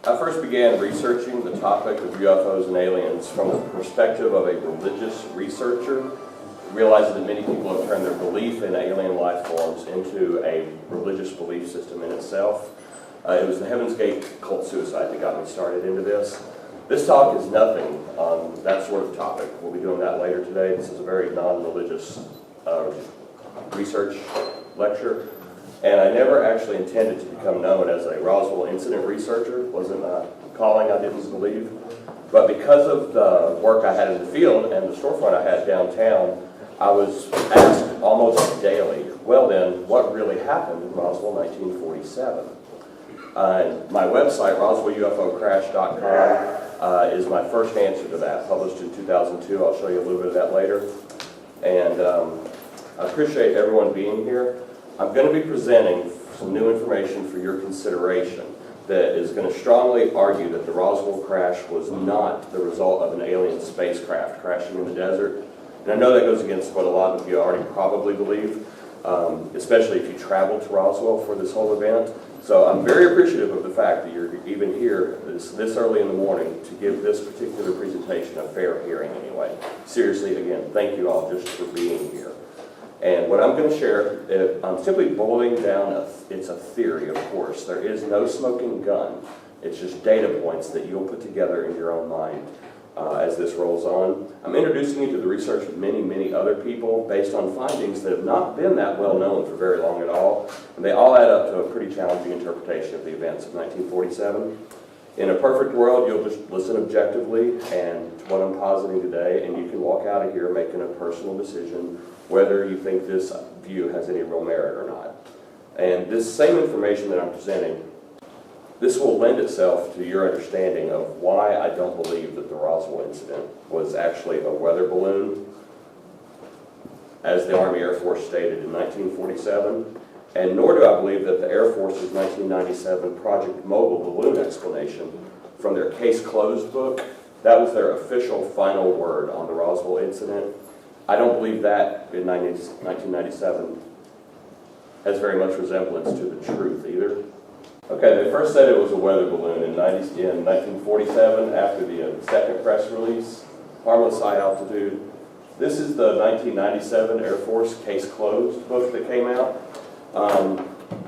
I first began researching the topic of UFOs and aliens from the perspective of a religious researcher, realizing that many people have turned their belief in alien life forms into a religious belief system in itself. It was the Heaven's Gate cult suicide that got me started into this. This talk is nothing on that sort of topic. We'll be doing that later today. This is a very non-religious research lecture. And I never actually intended to become known as a Roswell incident researcher. It wasn't a calling I didn't believe. But because of the work I had in the field and the storefront I had downtown, I was asked almost daily, well then, what really happened in Roswell 1947? My website, ROSWELL1947.Title1 is my first answer to that, published in 2002. I'll show you a little bit of that later. And I appreciate everyone being here. I'm going to be presenting some new information for your consideration that is going to strongly argue that the Roswell crash was not the result of an alien spacecraft crashing in the desert. And I know that goes against what a lot of you already probably believe, especially if you traveled to Roswell for this whole event. So I'm very appreciative of the fact that you're even here this early in the morning to give this particular presentation a fair hearing anyway. Seriously, again, thank you all just for being here. And what I'm going to share, I'm simply boiling down, it's a theory, of course. There is no smoking gun. It's just data points that you'll put together in your own mind as this rolls on. I'm introducing you to the research of many, many other people based on findings that have not been that well known for very long at all. And they all add up to a pretty challenging interpretation of the events of 1947. In a perfect world, you'll just listen objectively and to what I'm positing today, and you can walk out of here making a personal decision whether you think this view has any real merit or not. And this same information that I'm presenting, this will lend itself to your understanding of why I don't believe that the Roswell incident was actually a weather balloon, as the Army Air Force stated in 1947, and nor do I believe that the Air Force's 1997 Project Mogul balloon explanation from their Case Closed book, that was their official final word on the Roswell incident. I don't believe that in 1997 has very much resemblance to the truth either. Okay, they first said it was a weather balloon in 1947 after the second press release, harmless high altitude. This is the 1997 Air Force Case Closed book that came out.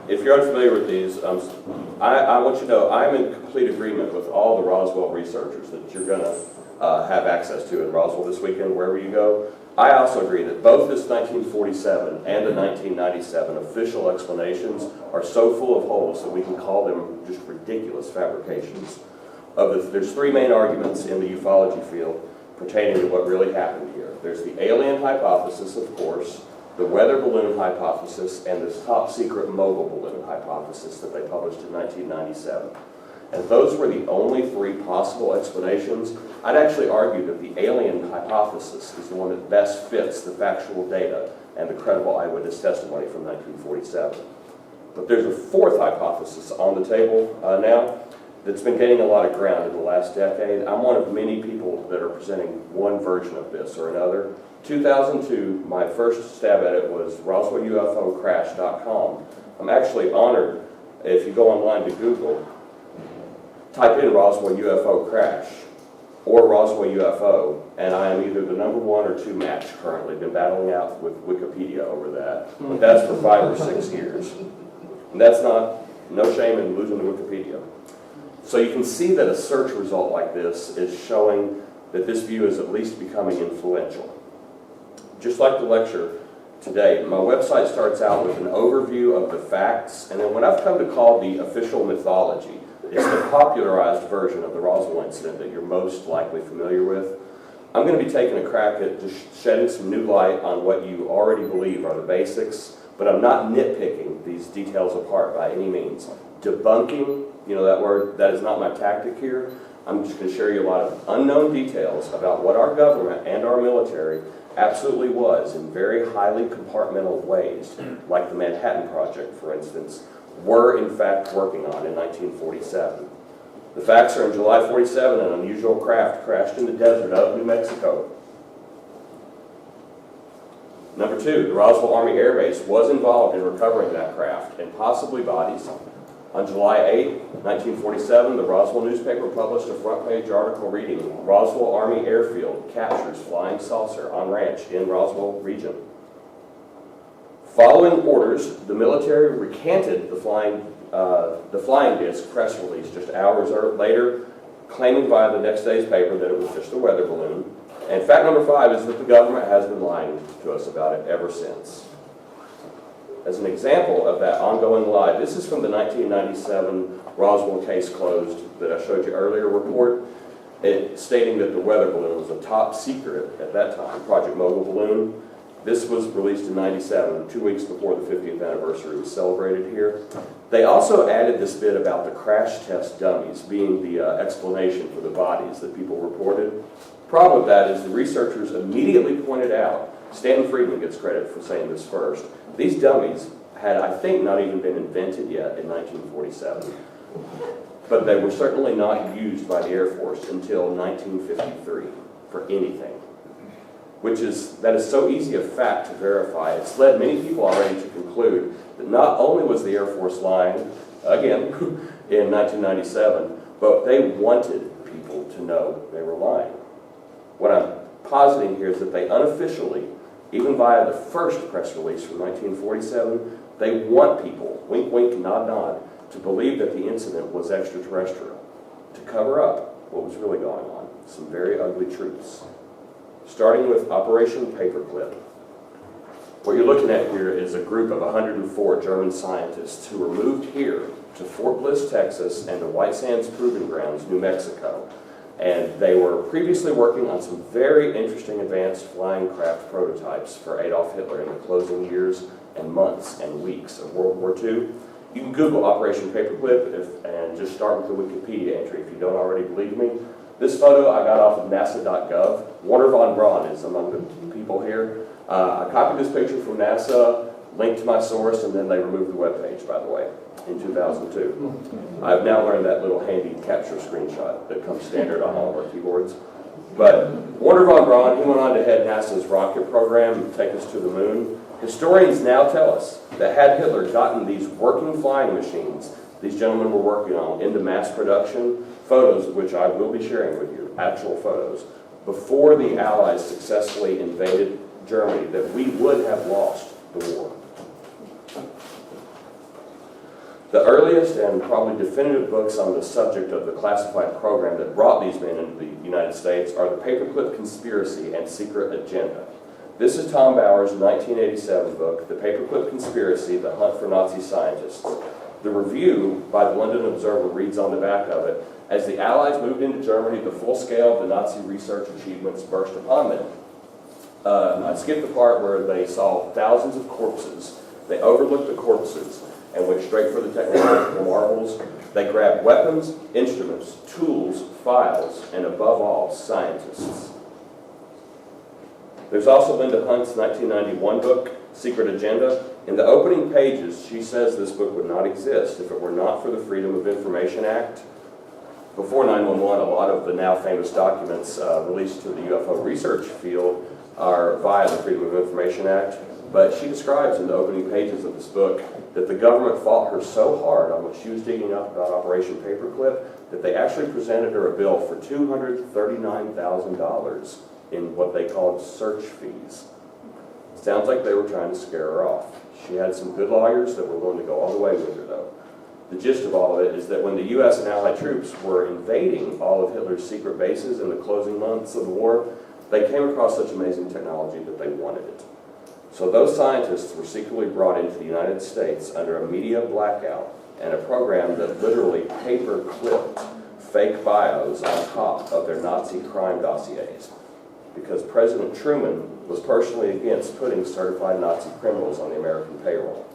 If you're unfamiliar with these, I want you to know I'm in complete agreement with all the Roswell researchers that you're going to have access to in Roswell this weekend, wherever you go. I also agree that both this 1947 and the 1997 official explanations are so full of holes that we can call them just ridiculous fabrications. There's three main arguments in the ufology field pertaining to what really happened here. There's the alien hypothesis, of course, the weather balloon hypothesis, and this top secret mobile balloon hypothesis that they published in 1997. And those were the only three possible explanations. I'd actually argue that the alien hypothesis is the one that best fits the factual data and the credible eyewitness testimony from 1947. But there's a fourth hypothesis on the table now that's been gaining a lot of ground in the last decade. I'm one of many people that are presenting one version of this or another. 2002, my first stab at it was RoswellUFOcrash.com. I'm actually honored if you go online to Google, type in Roswell UFO crash or Roswell UFO, and I am either the #1 or 2 match currently. Been battling out with Wikipedia over that, but that's for 5 or 6 years. And that's no shame in losing to Wikipedia. So you can see that a search result like this is showing that this view is at least becoming influential. Just like the lecture today, my website starts out with an overview of the facts, and then what I've come to call the official mythology. It's the popularized version of the Roswell incident that you're most likely familiar with. I'm going to be taking a crack at just shedding some new light on what you already believe are the basics, but I'm not nitpicking these details apart by any means. Debunking, you know that word, that is not my tactic here. I'm just going to share you a lot of unknown details about what our government and our military absolutely was in very highly compartmental ways, like the Manhattan Project, for instance, were in fact working on in 1947. The facts are in July 47, an unusual craft crashed in the desert of New Mexico. Number 2, the Roswell Army Air Base was involved in recovering that craft and possibly bodies. On July 8, 1947, the Roswell newspaper published a front-page article reading, "Roswell Army Airfield Captures Flying Saucer on Ranch in Roswell Region." Following orders, the military recanted the flying disc press release just hours later, claiming by the next day's paper that it was just a weather balloon. And fact number 5 is that the government has been lying to us about it ever since. As an example of that ongoing lie, this is from the 1997 Roswell case closed that I showed you earlier report, stating that the weather balloon was a top secret at that time, Project Mogul balloon. This was released in 97, 2 weeks before the 50th anniversary was celebrated here. They also added this bit about the crash test dummies being the explanation for the bodies that people reported. Problem with that is the researchers immediately pointed out, Stanton Friedman gets credit for saying this first, these dummies had, I think, not even been invented yet in 1947. But they were certainly not used by the Air Force until 1953 for anything. That is so easy a fact to verify. It's led many people already to conclude that not only was the Air Force lying, again, in 1997, but they wanted people to know they were lying. What I'm positing here is that they unofficially, even via the first press release from 1947, they want people, wink wink, nod nod, to believe that the incident was extraterrestrial, to cover up what was really going on, some very ugly truths. Starting with Operation Paperclip. What you're looking at here is a group of 104 German scientists who were moved here to Fort Bliss, Texas, and the White Sands Proving Grounds, New Mexico. And they were previously working on some very interesting advanced flying craft prototypes for Adolf Hitler in the closing years and months and weeks of World War II. You can Google Operation Paperclip and just start with the Wikipedia entry if you don't already believe me. This photo I got off of NASA.gov. Warner von Braun is among the people here. I copied this picture from NASA, linked to my source, and then they removed the webpage, by the way, in 2002. I've now learned that little handy capture screenshot that comes standard on all of our keyboards. But Warner von Braun, he went on to head NASA's rocket program and take us to the moon. Historians now tell us that had Hitler gotten these working flying machines these gentlemen were working on into mass production, photos of which I will be sharing with you, actual photos, before the Allies successfully invaded Germany, that we would have lost the war. The earliest and probably definitive books on the subject of the classified program that brought these men into the United States are The Paperclip Conspiracy and Secret Agenda. This is Tom Bauer's 1987 book, The Paperclip Conspiracy, The Hunt for Nazi Scientists. The review by the London Observer reads on the back of it, as the Allies moved into Germany, the full scale of the Nazi research achievements burst upon them. I skipped the part where they saw thousands of corpses. They overlooked the corpses and went straight for the technological marvels. They grabbed weapons, instruments, tools, files, and above all, scientists. There's also Linda Hunt's 1991 book, Secret Agenda. In the opening pages, she says this book would not exist if it were not for the Freedom of Information Act. Before 9/11, a lot of the now famous documents released to the UFO research field are via the Freedom of Information Act. But she describes in the opening pages of this book that the government fought her so hard on what she was digging up about Operation Paperclip that they actually presented her a bill for $239,000 in what they called search fees. Sounds like they were trying to scare her off. She had some good lawyers that were willing to go all the way with her, though. The gist of all of it is that when the U.S. and Allied troops were invading all of Hitler's secret bases in the closing months of the war, they came across such amazing technology that they wanted it. So those scientists were secretly brought into the United States under a media blackout and a program that literally paper-clipped fake bios on top of their Nazi crime dossiers, because President Truman was personally against putting certified Nazi criminals on the American payroll.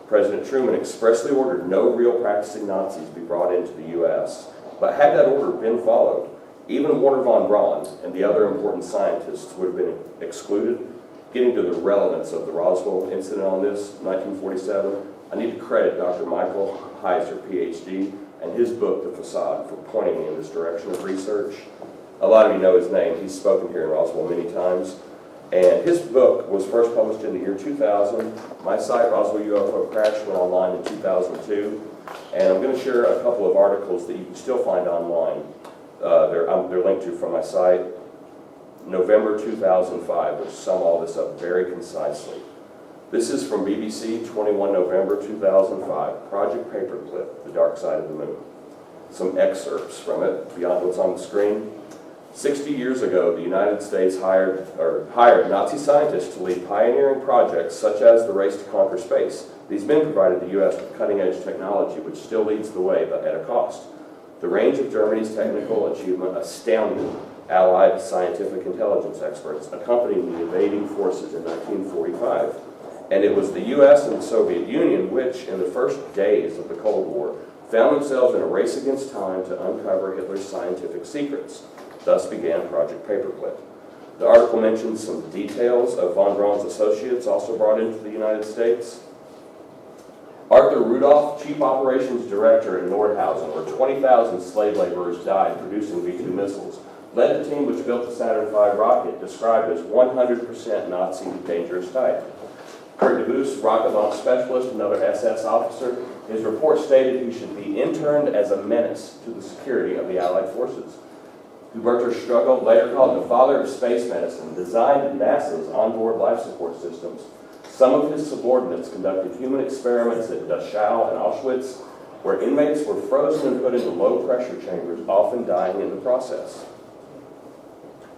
President Truman expressly ordered no real practicing Nazis be brought into the U.S., but had that order been followed, even Warner von Braun and the other important scientists would have been excluded. Getting to the relevance of the Roswell incident on this, 1947, I need to credit Dr. Michael Heiser, PhD, and his book, The Facade, for pointing me in this direction of research. A lot of you know his name. He's spoken here in Roswell many times. And his book was first published in the year 2000. My site, Roswell UFO Crash, went online in 2002. And I'm going to share a couple of articles that you can still find online. They're linked to from my site. November 2005, which sum all this up very concisely. This is from BBC, 21 November 2005, Project Paperclip, The Dark Side of the Moon. Some excerpts from it, beyond what's on the screen. 60 years ago, the United States hired Nazi scientists to lead pioneering projects such as the race to conquer space. These men provided the U.S. with cutting-edge technology, which still leads the way, but at a cost. The range of Germany's technical achievement astounded Allied scientific intelligence experts accompanying the invading forces in 1945. And it was the U.S. and the Soviet Union which, in the first days of the Cold War, found themselves in a race against time to uncover Hitler's scientific secrets. Thus began Project Paperclip. The article mentions some details of von Braun's associates also brought into the United States. Arthur Rudolph, Chief Operations Director in Nordhausen, where 20,000 slave laborers died producing V-2 missiles, led the team which built the Saturn V rocket, described as 100% Nazi dangerous type. Kurt DeBoos, rocket launch specialist, another SS officer, his report stated he should be interned as a menace to the security of the Allied forces. Hubertus Strugel, later called the father of space medicine, designed NASA's onboard life support systems. Some of his subordinates conducted human experiments at Dachau and Auschwitz, where inmates were frozen and put into low-pressure chambers, often dying in the process.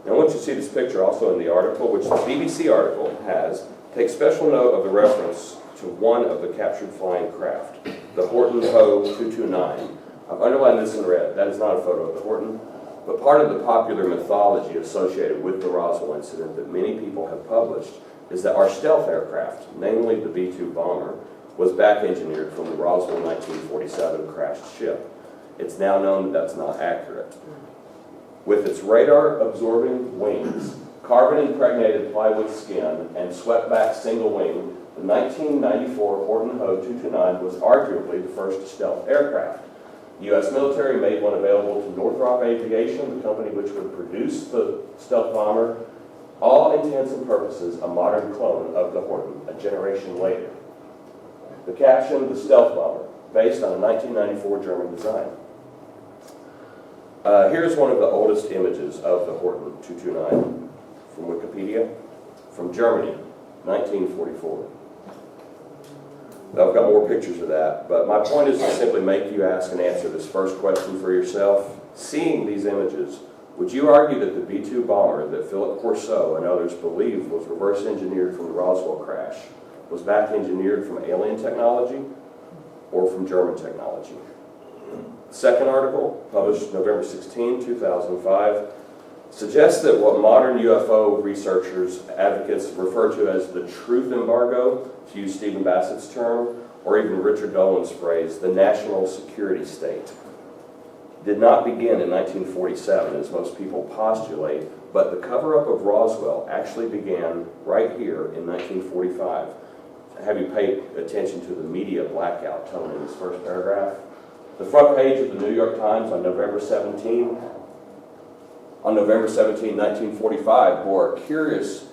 Now, I want you to see this picture also in the article, which the BBC article has. Take special note of the reference to one of the captured flying craft, the Horton Ho 229. I've underlined this in red. That is not a photo of the Horton, but part of the popular mythology associated with the Roswell incident that many people have published is that our stealth aircraft, namely the B-2 bomber, was back-engineered from the Roswell 1947 crashed ship. It's now known that that's not accurate. With its radar-absorbing wings, carbon-impregnated plywood skin, and swept-back single wing, the 1994 Horton Ho 229 was arguably the first stealth aircraft. The U.S. military made one available to Northrop Aviation, the company which would produce the stealth bomber. All intents and purposes, a modern clone of the Horton, a generation later. The caption, the stealth bomber, based on a 1994 German design. Here's one of the oldest images of the Horton 229 from Wikipedia, from Germany, 1944. Now, I've got more pictures of that, but my point is to simply make you ask and answer this first question for yourself. Seeing these images, would you argue that the B-2 bomber that Philip Corso and others believed was reverse engineered from the Roswell crash was back engineered from alien technology or from German technology? Second article, published November 16, 2005, suggests that what modern UFO researchers, advocates refer to as the truth embargo, to use Stephen Bassett's term, or even Richard Dolan's phrase, the national security state, did not begin in 1947, as most people postulate, but the cover-up of Roswell actually began right here in 1945. Have you paid attention to the media blackout tone in this first paragraph? The front page of the New York Times on November 17, 1945, bore a curious,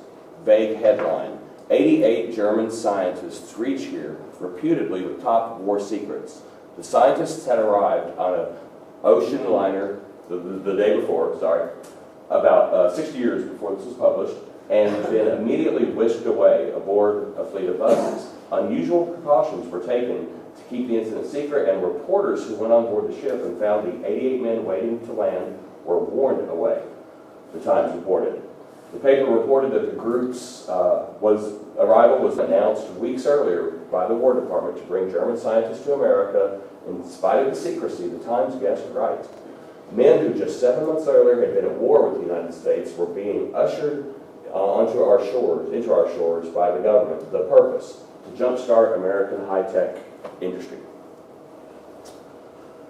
vague headline: 88 German scientists reach here, reputedly with top war secrets. The scientists had arrived on an ocean liner the day before, about 60 years before this was published, and been immediately whisked away aboard a fleet of buses. Unusual precautions were taken to keep the incident secret, and reporters who went on board the ship and found the 88 men waiting to land were warned away, the Times reported. The paper reported that the group's arrival was announced weeks earlier by the War Department to bring German scientists to America. In spite of the secrecy, the Times guessed right. Men who just 7 months earlier had been at war with the United States were being ushered into our shores by the government. The purpose: to jumpstart American high-tech industry.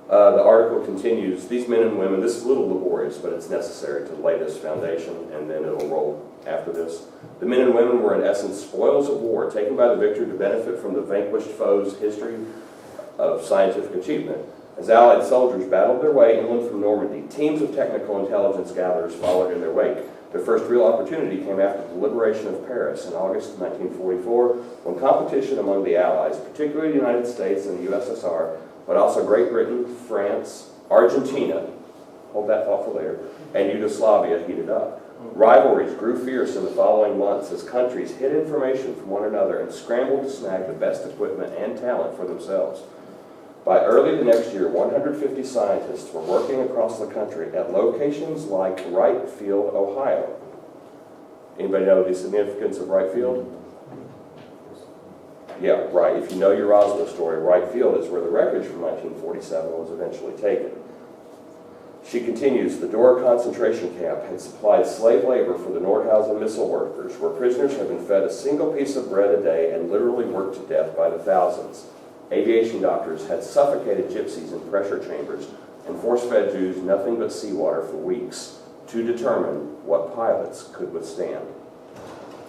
The article continues, these men and women, this is a little laborious, but it's necessary to lay this foundation, and then it'll roll after this. The men and women were in essence spoils of war, taken by the victor to benefit from the vanquished foe's history of scientific achievement. As Allied soldiers battled their way inland from Normandy, teams of technical intelligence gatherers followed in their wake. Their first real opportunity came after the liberation of Paris in August 1944, when competition among the Allies, particularly the United States and the USSR, but also Great Britain, France, Argentina, hold that thought for later, and Yugoslavia heated up. Rivalries grew fierce in the following months as countries hid information from one another and scrambled to snag the best equipment and talent for themselves. By early the next year, 150 scientists were working across the country at locations like Wright Field, Ohio. Anybody know the significance of Wright Field? Yeah, right. If you know your Roswell story, Wright Field is where the wreckage from 1947 was eventually taken. She continues, the Dora concentration camp had supplied slave labor for the Nordhausen missile workers, where prisoners had been fed a single piece of bread a day and literally worked to death by the thousands. Aviation doctors had suffocated gypsies in pressure chambers and force-fed Jews nothing but seawater for weeks to determine what pilots could withstand.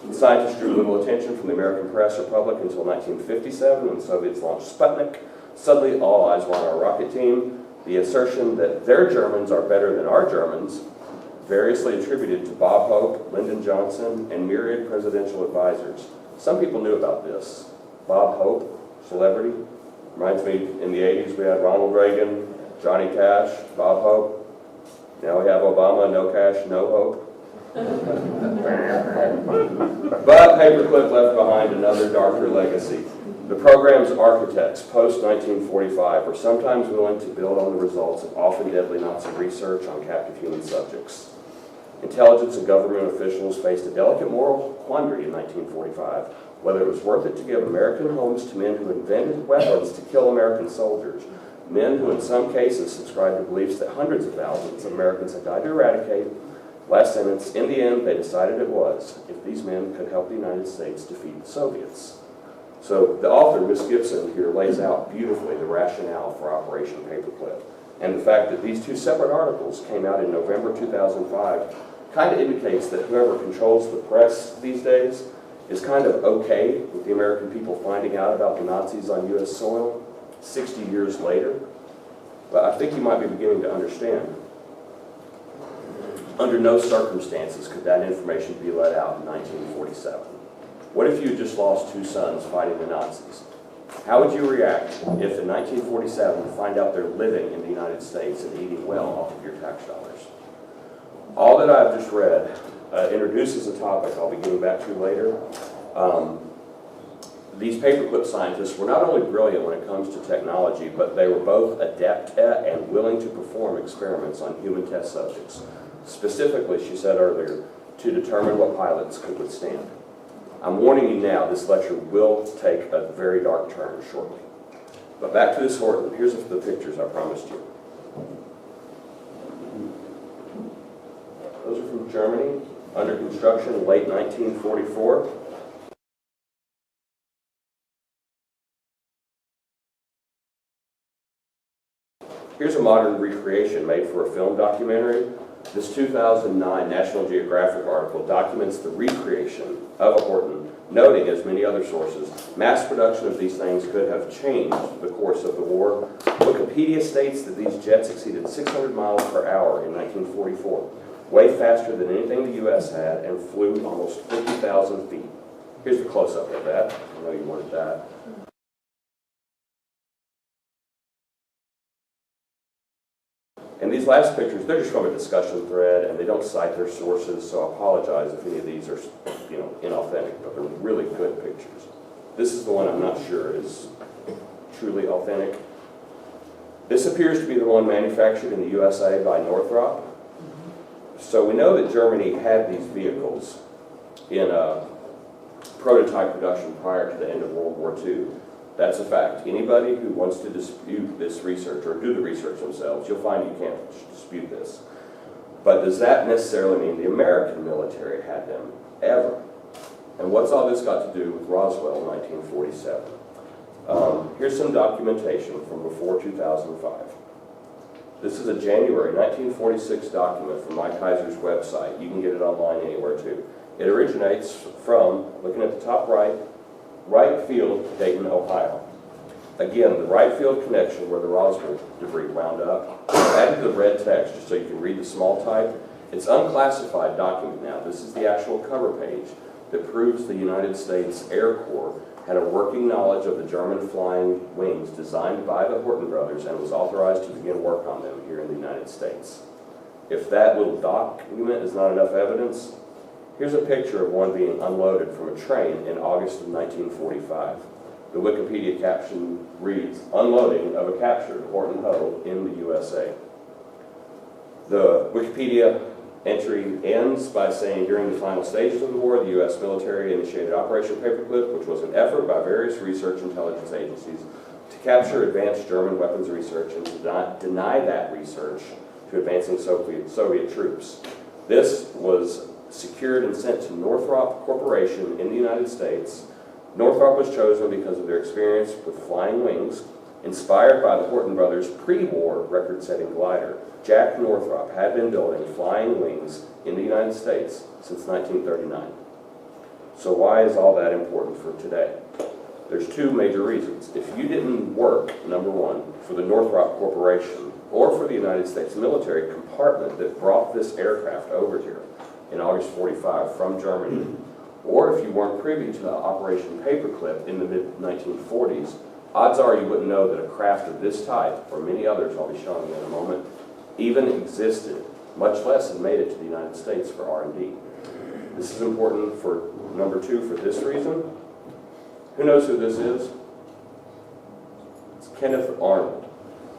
The scientists drew little attention from the American press or public until 1957 when the Soviets launched Sputnik. Suddenly, all eyes were on our rocket team. The assertion that their Germans are better than our Germans, variously attributed to Bob Hope, Lyndon Johnson, and myriad presidential advisors. Some people knew about this. Bob Hope, celebrity, reminds me in the 80s we had Ronald Reagan, Johnny Cash, Bob Hope. Now we have Obama, no cash, no hope. But Paperclip left behind another darker legacy. The program's architects, post-1945, were sometimes willing to build on the results of often deadly Nazi research on captive human subjects. Intelligence and government officials faced a delicate moral quandary in 1945, whether it was worth it to give American homes to men who invented weapons to kill American soldiers, men who in some cases subscribed to beliefs that hundreds of thousands of Americans had died to eradicate. Last sentence, in the end, they decided it was, if these men could help the United States defeat the Soviets. So the author, Miss Gibson, here lays out beautifully the rationale for Operation Paperclip. And the fact that these two separate articles came out in November 2005 kind of indicates that whoever controls the press these days is kind of okay with the American people finding out about the Nazis on U.S. soil 60 years later. But I think you might be beginning to understand. Under no circumstances could that information be let out in 1947. What if you had just lost two sons fighting the Nazis? How would you react if in 1947 you find out they're living in the United States and eating well off of your tax dollars? All that I've just read introduces a topic I'll be getting back to later. These paperclip scientists were not only brilliant when it comes to technology, but they were both adept at and willing to perform experiments on human test subjects. Specifically, she said earlier, to determine what pilots could withstand. I'm warning you now, this lecture will take a very dark turn shortly. But back to this Horton. Here's the pictures I promised you. Those are from Germany, under construction late 1944. Here's a modern recreation made for a film documentary. This 2009 National Geographic article documents the recreation of a Horton, noting, as many other sources, mass production of these things could have changed the course of the war. Wikipedia states that these jets exceeded 600 miles per hour in 1944, way faster than anything the U.S. had, and flew almost 50,000 feet. Here's the close-up of that. I know you wanted that. And these last pictures, they're just from a discussion thread, and they don't cite their sources, so I apologize if any of these are, inauthentic, but they're really good pictures. This is the one I'm not sure is truly authentic. This appears to be the one manufactured in the USA by Northrop. So we know that Germany had these vehicles in prototype production prior to the end of World War II. That's a fact. Anybody who wants to dispute this research or do the research themselves, you'll find you can't dispute this. But does that necessarily mean the American military had them ever? And what's all this got to do with Roswell in 1947? Here's some documentation from before 2005. This is a January 1946 document from Mike Heiser's website. You can get it online anywhere too. It originates from, looking at the top right, Wright Field, Dayton, Ohio. Again, the Wright Field connection where the Roswell debris wound up. I've added the red text just so you can read the small type. It's unclassified document now. This is the actual cover page. that proves the United States Air Corps had a working knowledge of the German flying wings designed by the Horton brothers and was authorized to begin work on them here in the United States. If that little document is not enough evidence, here's a picture of one being unloaded from a train in August of 1945. The Wikipedia caption reads, "Unloading of a captured Horton Ho in the USA." The Wikipedia entry ends by saying, during the final stages of the war, the U.S. military initiated Operation Paperclip, which was an effort by various research intelligence agencies to capture advanced German weapons research and to deny that research to advancing Soviet troops. This was secured and sent to Northrop Corporation in the United States. Northrop was chosen because of their experience with flying wings, inspired by the Horton brothers' pre-war record-setting glider. Jack Northrop had been building flying wings in the United States since 1939. So why is all that important for today? There's two major reasons. If you didn't work, number one, for the Northrop Corporation or for the United States military compartment that brought this aircraft over here in August 45 from Germany, or if you weren't privy to Operation Paperclip in the mid-1940s, odds are you wouldn't know that a craft of this type, or many others I'll be showing you in a moment, even existed, much less had made it to the United States for R&D. This is important for number two for this reason. Who knows who this is? It's Kenneth Arnold,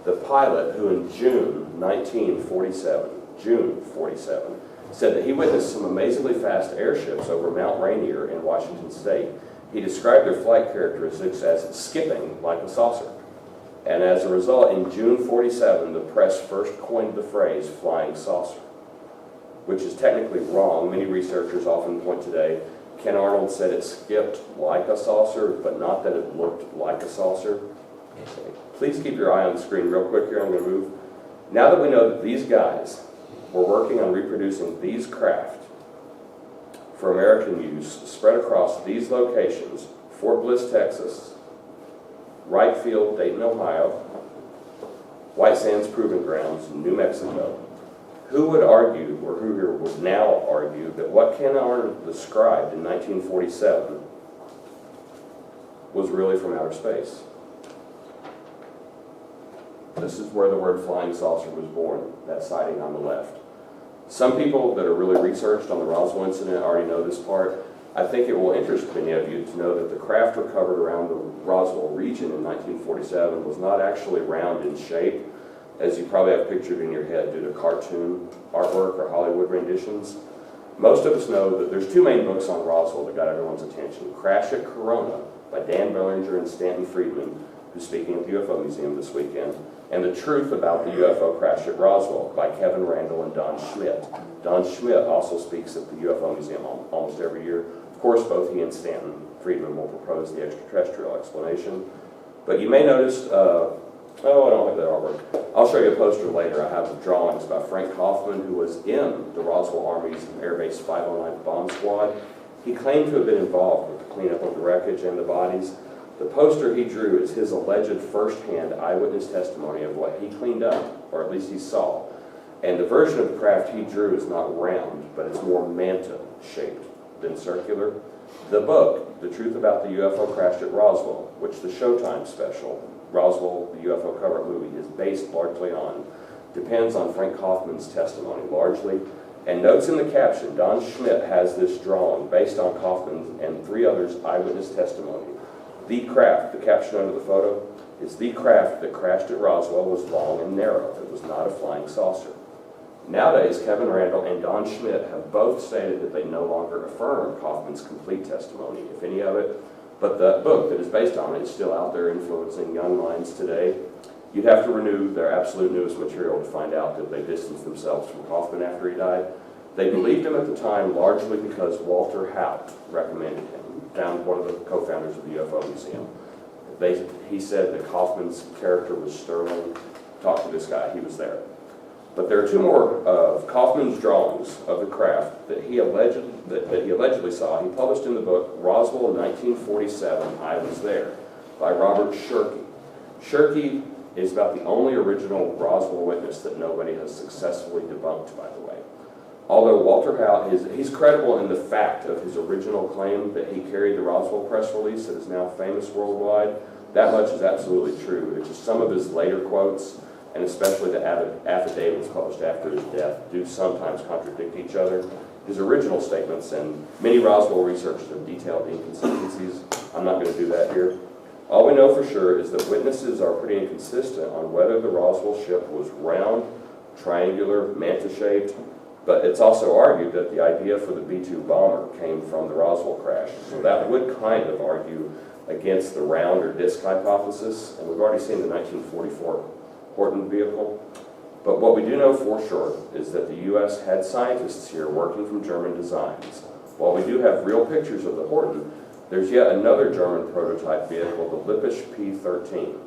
the pilot who in June 1947, said that he witnessed some amazingly fast airships over Mount Rainier in Washington State. He described their flight characteristics as skipping like a saucer. And as a result, in June 47, the press first coined the phrase flying saucer, which is technically wrong. Many researchers often point today, Ken Arnold said it skipped like a saucer, but not that it looked like a saucer. Okay. Please keep your eye on the screen real quick here. I'm going to move. Now that we know that these guys were working on reproducing these craft for American use spread across these locations, Fort Bliss, Texas, Wright Field, Dayton, Ohio, White Sands Proving Grounds, New Mexico. Who would argue, or who here would now argue, that what Ken Arnold described in 1947 was really from outer space? This is where the word flying saucer was born, that sighting on the left. Some people that are really researched on the Roswell incident already know this part. I think it will interest many of you to know that the craft recovered around the Roswell region in 1947 was not actually round in shape, as you probably have pictured in your head due to cartoon artwork or Hollywood renditions. Most of us know that there's two main books on Roswell that got everyone's attention. Crash at Corona by Dan Bellinger and Stanton Friedman, who's speaking at the UFO Museum this weekend, and The Truth About the UFO Crash at Roswell by Kevin Randall and Don Schmidt. Don Schmidt also speaks at the UFO Museum almost every year. Of course, both he and Stanton Friedman will propose the extraterrestrial explanation. But you may notice, oh, I don't have that artwork. I'll show you a poster later. I have drawings by Frank Kaufman, who was in the Roswell Army's Air Base 509th Bomb Squad. He claimed to have been involved with the cleanup of the wreckage and the bodies. The poster he drew is his alleged first-hand eyewitness testimony of what he cleaned up, or at least he saw. And the version of the craft he drew is not round, but it's more manta-shaped than circular. The book, The Truth About the UFO Crash at Roswell, which the Showtime special, Roswell, the UFO cover-up movie, is based largely on, depends on Frank Kaufman's testimony largely. And notes in the caption, Don Schmidt has this drawing based on Kaufman's and 3 others' eyewitness testimony. The craft, the caption under the photo, is the craft that crashed at Roswell was long and narrow. It was not a flying saucer. Nowadays, Kevin Randall and Don Schmidt have both stated that they no longer affirm Kaufman's complete testimony, if any of it, but the book that is based on it is still out there influencing young minds today. You'd have to renew their absolute newest material to find out that they distanced themselves from Kaufman after he died. They believed him at the time largely because Walter Haupt recommended him, found one of the co-founders of the UFO Museum. He said that Kaufman's character was sterling. Talk to this guy, he was there. But there are 2 more of Kaufman's drawings of the craft that he allegedly saw. He published in the book Roswell 1947, I Was There, by Robert Shirky. Shirky is about the only original Roswell witness that nobody has successfully debunked, by the way. Although Walter Howe, he's credible in the fact of his original claim that he carried the Roswell press release that is now famous worldwide, that much is absolutely true. It's just some of his later quotes, and especially the affidavits published after his death, do sometimes contradict each other. His original statements, and many Roswell researchers have detailed the inconsistencies. I'm not going to do that here. All we know for sure is that witnesses are pretty inconsistent on whether the Roswell ship was round, triangular, manta-shaped, but it's also argued that the idea for the B-2 bomber came from the Roswell crash. So that would kind of argue against the round or disc hypothesis, and we've already seen the 1944 Horton vehicle. But what we do know for sure is that the U.S. had scientists here working from German designs. While we do have real pictures of the Horton, there's yet another German prototype vehicle, the Lippisch P-13,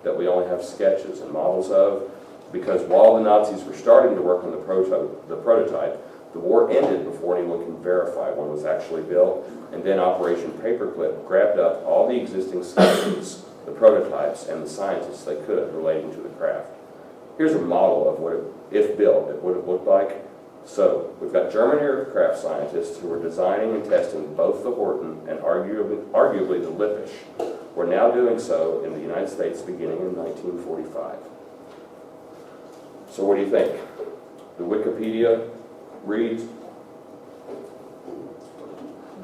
that we only have sketches and models of, because while the Nazis were starting to work on the prototype, the war ended before anyone can verify one was actually built, and then Operation Paperclip grabbed up all the existing sketches, the prototypes, and the scientists they could relating to the craft. Here's a model of what, if built, it would have looked like. So, we've got German aircraft scientists who were designing and testing both the Horton and arguably the Lippisch. We're now doing so in the United States beginning in 1945. So what do you think? The Wikipedia reads,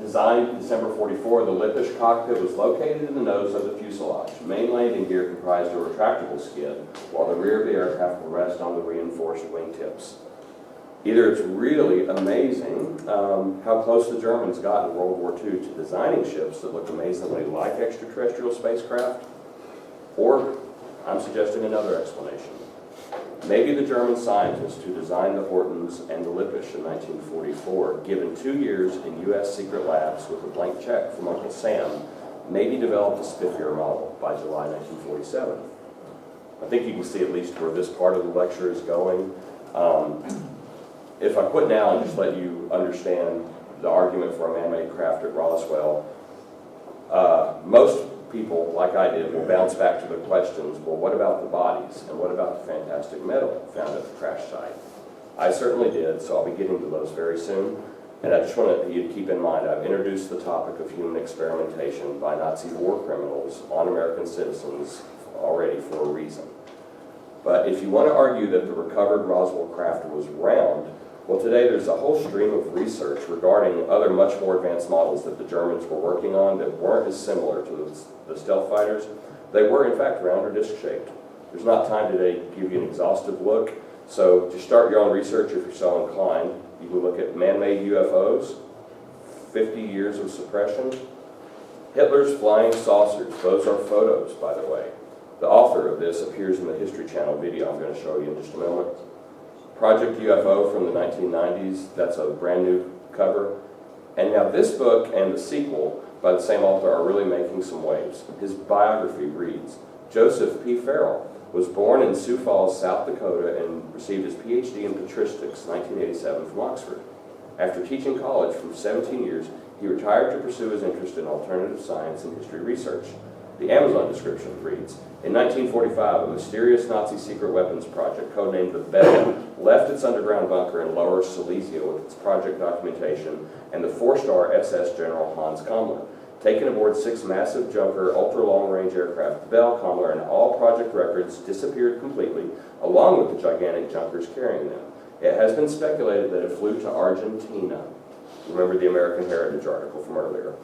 designed December 44, the Lippisch cockpit was located in the nose of the fuselage. Main landing gear comprised a retractable skid, while the rear of the aircraft will rest on the reinforced wingtips. Either it's really amazing how close the Germans got in World War II to designing ships that look amazingly like extraterrestrial spacecraft, or I'm suggesting another explanation. Maybe the German scientists who designed the Hortons and the Lippisch in 1944, given 2 years in U.S. secret labs with a blank check from Uncle Sam, maybe developed a spiffier model by July 1947. I think you can see at least where this part of the lecture is going. If I quit now and just let you understand the argument for a man-made craft at Roswell, most people, like I did, will bounce back to the questions, well, what about the bodies, and what about the fantastic metal found at the crash site? I certainly did, so I'll be getting to those very soon. And I just want you to keep in mind, I've introduced the topic of human experimentation by Nazi war criminals on American citizens already for a reason. But if you want to argue that the recovered Roswell craft was round, well, today there's a whole stream of research regarding other much more advanced models that the Germans were working on that weren't as similar to the stealth fighters. They were, in fact, round or disc-shaped. There's not time today to give you an exhaustive look, so to start your own research if you're so inclined, you can look at man-made UFOs, 50 years of suppression, Hitler's flying saucers. Those are photos, by the way. The author of this appears in the History Channel video I'm going to show you in just a moment. Project UFO from the 1990s, that's a brand new cover. And now this book and the sequel by the same author are really making some waves. His biography reads, Joseph P. Farrell was born in Sioux Falls, South Dakota, and received his PhD in patristics, 1987, from Oxford. After teaching college for 17 years, he retired to pursue his interest in alternative science and history research. The Amazon description reads, in 1945, a mysterious Nazi secret weapons project, codenamed the Bell, left its underground bunker in Lower Silesia with its project documentation and the 4-star SS General Hans Kammler. Taken aboard 6 massive Junker ultra-long-range aircraft, the Bell, Kammler, and all project records disappeared completely, along with the gigantic Junkers carrying them. It has been speculated that it flew to Argentina. Remember the American Heritage article from earlier.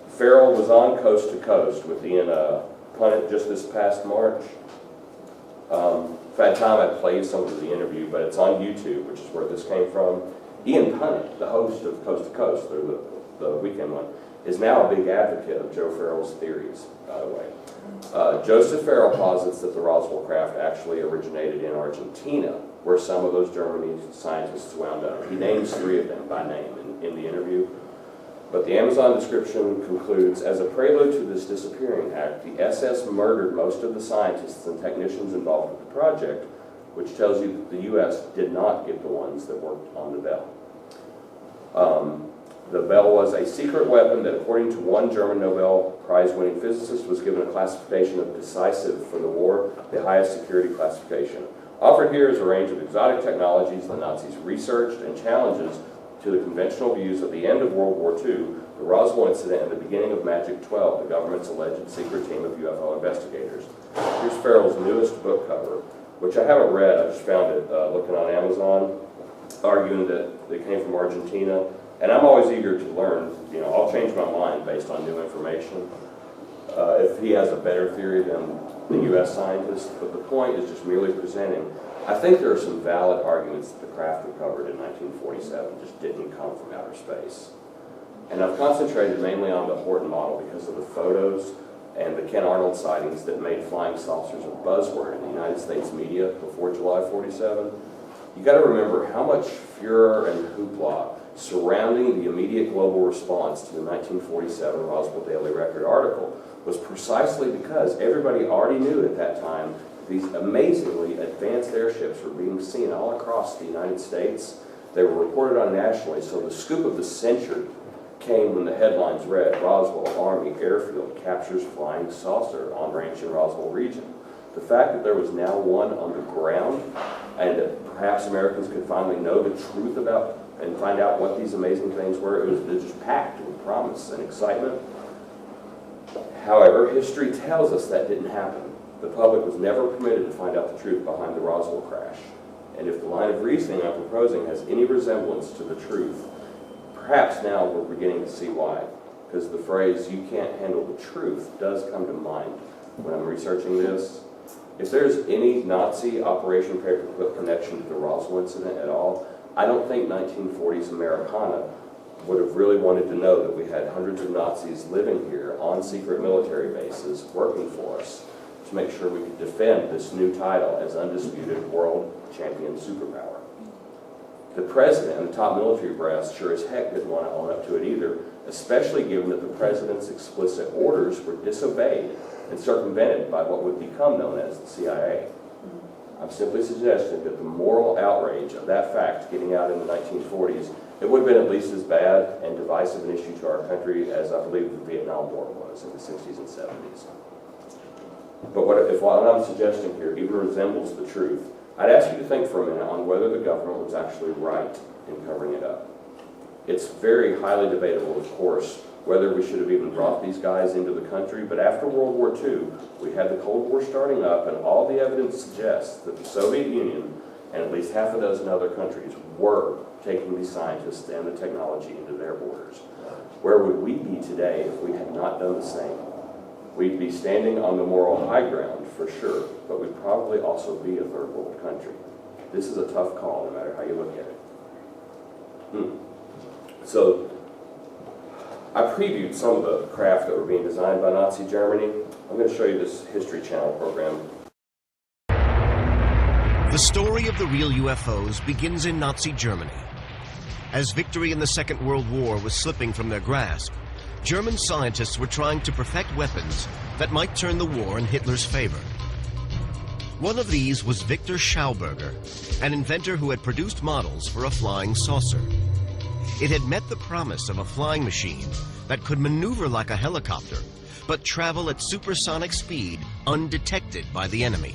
Farrell was on Coast to Coast with Ian Punnett just this past March. If I had time, I'd play you some of the interview, but it's on YouTube, which is where this came from. Ian Punnett, the host of Coast to Coast, the weekend one, is now a big advocate of Joe Farrell's theories, by the way. Joseph Farrell posits that the Roswell craft actually originated in Argentina, where some of those German scientists wound up. He names 3 of them by name in the interview. But the Amazon description concludes, as a prelude to this disappearing act, the SS murdered most of the scientists and technicians involved with the project, which tells you that the U.S. did not get the ones that worked on the Bell. The Bell was a secret weapon that, according to one German Nobel Prize-winning physicist, was given a classification of decisive for the war, the highest security classification. Offered here is a range of exotic technologies the Nazis researched and challenges to the conventional views of the end of World War II, the Roswell incident, and the beginning of Magic 12, the government's alleged secret team of UFO investigators. Here's Farrell's newest book cover, which I haven't read. I just found it looking on Amazon, arguing that they came from Argentina. And I'm always eager to learn. You know, I'll change my mind based on new information. If he has a better theory than the U.S. scientists, but the point is just merely presenting. I think there are some valid arguments that the craft recovered in 1947 just didn't come from outer space. And I've concentrated mainly on the Horton model because of the photos and the Ken Arnold sightings that made flying saucers a buzzword in the United States media before July 47. You got to remember how much furor and hoopla surrounding the immediate global response to the 1947 Roswell Daily Record article was precisely because everybody already knew at that time these amazingly advanced airships were being seen all across the United States. They were reported on nationally, so the scoop of the century came when the headlines read, Roswell Army Airfield captures flying saucer on ranch in Roswell region. The fact that there was now one on the ground and that perhaps Americans could finally know the truth about and find out what these amazing things were, it was just packed with promise and excitement. However, history tells us that didn't happen. The public was never permitted to find out the truth behind the Roswell crash. And if the line of reasoning I'm proposing has any resemblance to the truth, perhaps now we're beginning to see why. Because the phrase, you can't handle the truth, does come to mind when I'm researching this. If there's any Nazi Operation Paperclip connection to the Roswell incident at all, I don't think 1940s Americana would have really wanted to know that we had hundreds of Nazis living here on secret military bases working for us to make sure we could defend this new title as undisputed world champion superpower. The president and the top military brass sure as heck didn't want to own up to it either, especially given that the president's explicit orders were disobeyed and circumvented by what would become known as the CIA. I'm simply suggesting that the moral outrage of that fact getting out in the 1940s, it would have been at least as bad and divisive an issue to our country as I believe the Vietnam War was in the 60s and 70s. But if what I'm suggesting here even resembles the truth, I'd ask you to think for a minute on whether the government was actually right in covering it up. It's very highly debatable, of course, whether we should have even brought these guys into the country, but after World War II, we had the Cold War starting up, and all the evidence suggests that the Soviet Union and at least half a dozen other countries were taking these scientists and the technology into their borders. Where would we be today if we had not done the same? We'd be standing on the moral high ground for sure, but we'd probably also be a third world country. This is a tough call, no matter how you look at it. So, I previewed some of the craft that were being designed by Nazi Germany. I'm going to show you this History Channel program. The story of the real UFOs begins in Nazi Germany. As victory in the Second World War was slipping from their grasp, German scientists were trying to perfect weapons that might turn the war in Hitler's favor. One of these was Victor Schauberger, an inventor who had produced models for a flying saucer. It had met the promise of a flying machine that could maneuver like a helicopter, but travel at supersonic speed undetected by the enemy.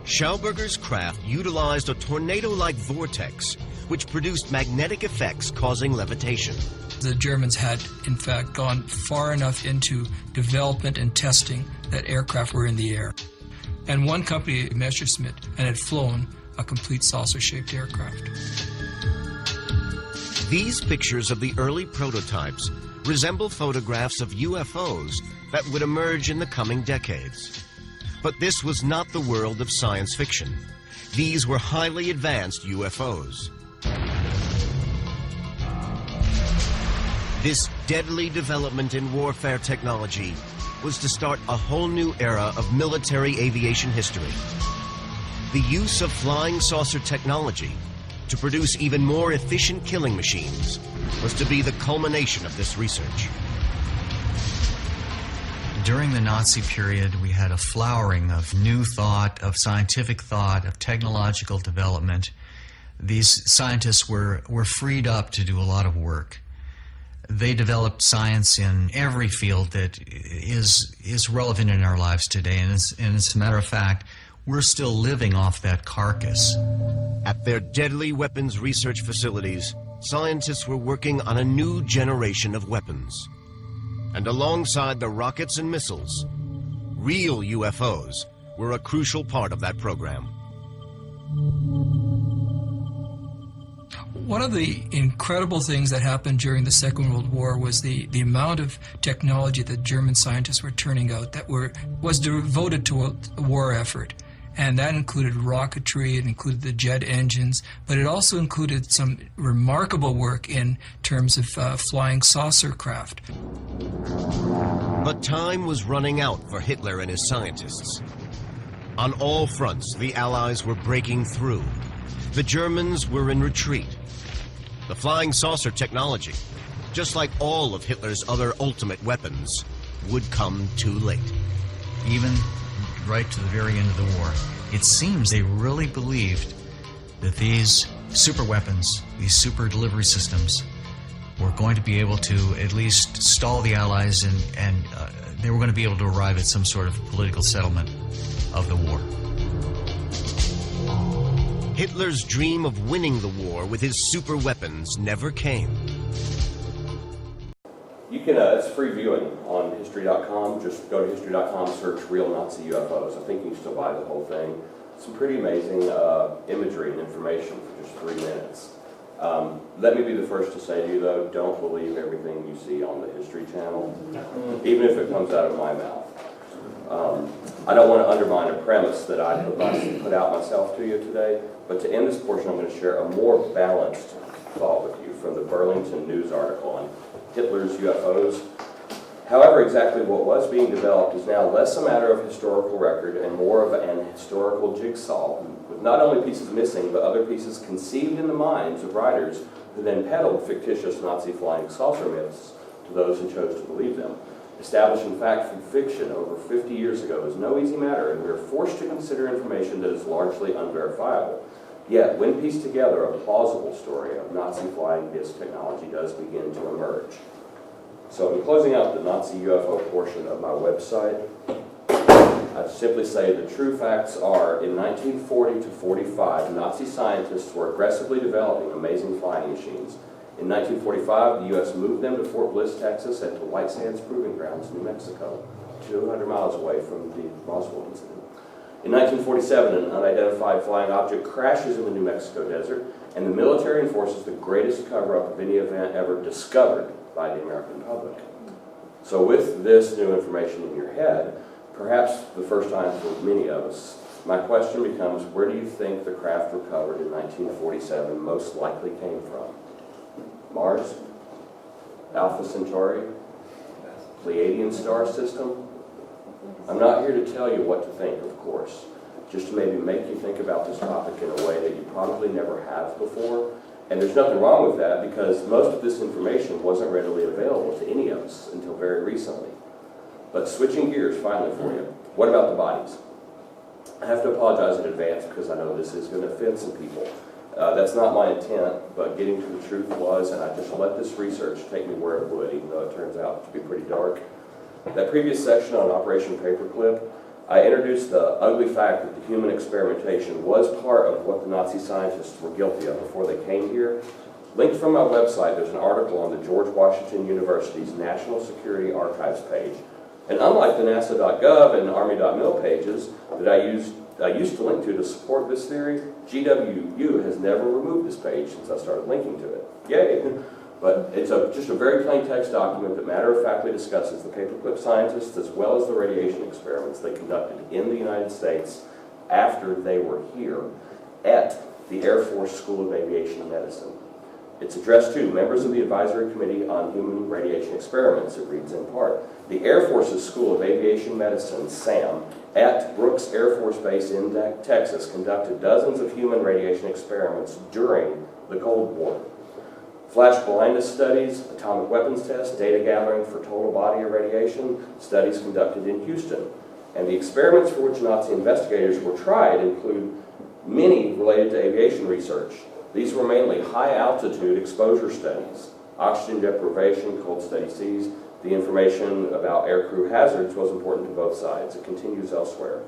Schauberger's craft utilized a tornado-like vortex, which produced magnetic effects causing levitation. The Germans had, in fact, gone far enough into development and testing that aircraft were in the air. And one company, Messerschmitt, and had flown a complete saucer-shaped aircraft. These pictures of the early prototypes resemble photographs of UFOs that would emerge in the coming decades. But this was not the world of science fiction. These were highly advanced UFOs. This deadly development in warfare technology was to start a whole new era of military aviation history. The use of flying saucer technology to produce even more efficient killing machines was to be the culmination of this research. During the Nazi period, we had a flowering of new thought, of scientific thought, of technological development. These scientists were freed up to do a lot of work. They developed science in every field that is relevant in our lives today. And as a matter of fact, we're still living off that carcass. At their deadly weapons research facilities, scientists were working on a new generation of weapons. And alongside the rockets and missiles, real UFOs were a crucial part of that program. One of the incredible things that happened during the Second World War was the amount of technology that German scientists were turning out that was devoted to a war effort. And that included rocketry, it included the jet engines, but it also included some remarkable work in terms of flying saucer craft. But time was running out for Hitler and his scientists. On all fronts, the Allies were breaking through. The Germans were in retreat. The flying saucer technology, just like all of Hitler's other ultimate weapons, would come too late. Even right to the very end of the war, it seems they really believed that these super weapons, these super delivery systems, were going to be able to at least stall the Allies, and they were going to be able to arrive at some sort of political settlement of the war. Hitler's dream of winning the war with his super weapons never came. You can, it's free viewing on history.com. Just go to history.com, search real Nazi UFOs. I think you can still buy the whole thing. Some pretty amazing imagery and information for just 3 minutes. Let me be the first to say to you, though, don't believe everything you see on the History Channel, even if it comes out of my mouth. I don't want to undermine a premise that I put out myself to you today, but to end this portion, I'm going to share a more balanced thought with you from the Burlington News article on Hitler's UFOs. However, exactly what was being developed is now less a matter of historical record and more of an historical jigsaw, with not only pieces missing, but other pieces conceived in the minds of writers who then peddled fictitious Nazi flying saucer myths to those who chose to believe them. Establishing fact from fiction over 50 years ago is no easy matter, and we are forced to consider information that is largely unverifiable. Yet, when pieced together, a plausible story of Nazi flying disc technology does begin to emerge. So, in closing out the Nazi UFO portion of my website, I'd simply say the true facts are, in 1940 to 45, Nazi scientists were aggressively developing amazing flying machines. In 1945, the U.S. moved them to Fort Bliss, Texas, and to White Sands Proving Grounds, New Mexico, 200 miles away from the Roswell incident. In 1947, an unidentified flying object crashes in the New Mexico desert, and the military enforces the greatest cover-up of any event ever discovered by the American public. So with this new information in your head, perhaps the first time for many of us, my question becomes, where do you think the craft recovered in 1947 most likely came from? Mars? Alpha Centauri? Pleiadian star system? I'm not here to tell you what to think, of course, just to maybe make you think about this topic in a way that you probably never have before. And there's nothing wrong with that, because most of this information wasn't readily available to any of us until very recently. But switching gears finally for you, what about the bodies? I have to apologize in advance because I know this is going to offend some people. That's not my intent, but getting to the truth was, and I just let this research take me where it would, even though it turns out to be pretty dark. That previous section on Operation Paperclip, I introduced the ugly fact that the human experimentation was part of what the Nazi scientists were guilty of before they came here. Linked from my website, there's an article on the George Washington University's National Security Archives page. And unlike the NASA.gov and Army.mil pages that I used to link to support this theory, GWU has never removed this page since I started linking to it. Yay! But it's just a very plain text document that matter-of-factly discusses the paperclip scientists as well as the radiation experiments they conducted in the United States after they were here at the Air Force School of Aviation and Medicine. It's addressed to members of the Advisory Committee on Human Radiation Experiments, it reads in part. The Air Force's School of Aviation Medicine, SAM, at Brooks Air Force Base in Texas conducted dozens of human radiation experiments during the Cold War. Flash blindness studies, atomic weapons tests, data gathering for total body irradiation, studies conducted in Houston. And the experiments for which Nazi investigators were tried include many related to aviation research. These were mainly high-altitude exposure studies, oxygen deprivation, cold steady seas. The information about aircrew hazards was important to both sides. It continues elsewhere.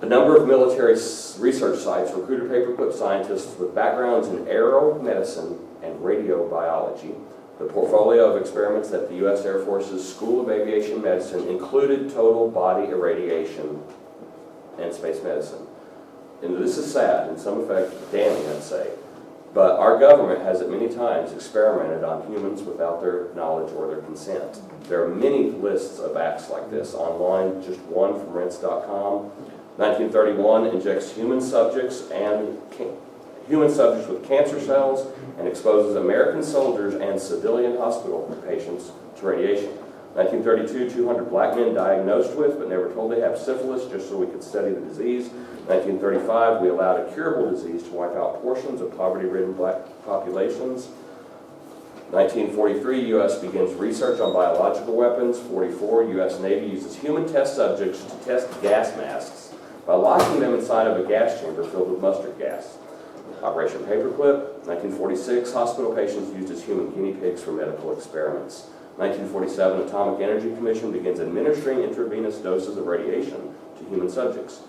A number of military research sites recruited paperclip scientists with backgrounds in aeromedicine and radiobiology. The portfolio of experiments at the U.S. Air Force's School of Aviation Medicine included total body irradiation and space medicine. And this is sad, in some effect damning, I'd say. But our government has at many times experimented on humans without their knowledge or their consent. There are many lists of acts like this online, just one from rense.com. 1931 injects human subjects with cancer cells and exposes American soldiers and civilian hospital patients to radiation. 1932, 200 black men diagnosed with but never told they have syphilis just so we could study the disease. 1935, we allowed a curable disease to wipe out portions of poverty-ridden black populations. 1943, U.S. begins research on biological weapons. 44, U.S. Navy uses human test subjects to test gas masks by locking them inside of a gas chamber filled with mustard gas. Operation Paperclip. 1946, hospital patients used as human guinea pigs for medical experiments. 1947, Atomic Energy Commission begins administering intravenous doses of radiation to human subjects.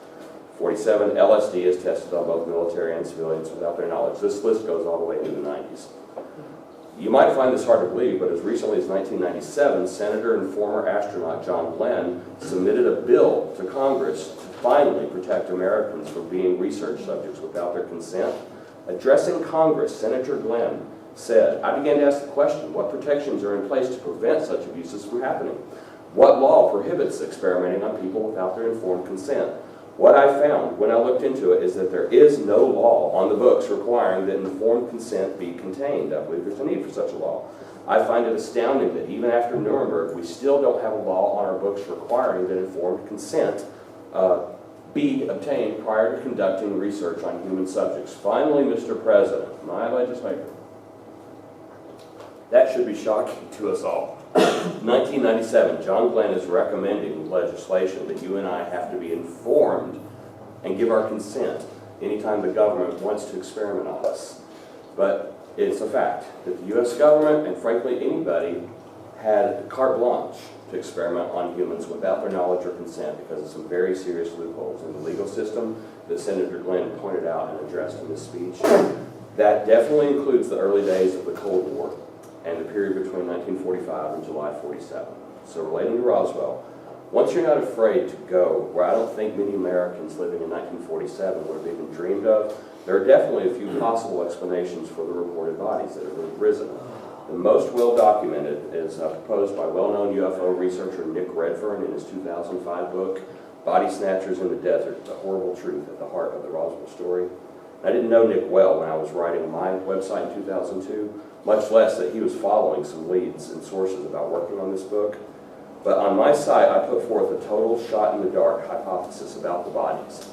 47, LSD is tested on both military and civilians without their knowledge. This list goes all the way into the 90s. You might find this hard to believe, but as recently as 1997, Senator and former astronaut John Glenn submitted a bill to Congress to finally protect Americans from being research subjects without their consent. Addressing Congress, Senator Glenn said, "I began to ask the question, what protections are in place to prevent such abuses from happening? What law prohibits experimenting on people without their informed consent? What I found when I looked into it is that there is no law on the books requiring that informed consent be contained. I believe there's a need for such a law. I find it astounding that even after Nuremberg, we still don't have a law on our books requiring that informed consent be obtained prior to conducting research on human subjects." Finally, Mr. President, my legislator, that should be shocking to us all. 1997, John Glenn is recommending legislation that you and I have to be informed and give our consent anytime the government wants to experiment on us. But it's a fact that the U.S. government, and frankly anybody, had carte blanche to experiment on humans without their knowledge or consent because of some very serious loopholes in the legal system that Senator Glenn pointed out and addressed in his speech. That definitely includes the early days of the Cold War and the period between 1945 and July 47. So relating to Roswell, once you're not afraid to go where I don't think many Americans living in 1947 would have even dreamed of, there are definitely a few possible explanations for the reported bodies that have arisen. The most well documented is proposed by well-known UFO researcher Nick Redfern in his 2005 book, Body Snatchers in the Desert, The Horrible Truth at the Heart of the Roswell Story. I didn't know Nick well when I was writing my website in 2002, much less that he was following some leads and sources about working on this book. But on my site, I put forth a total shot-in-the-dark hypothesis about the bodies.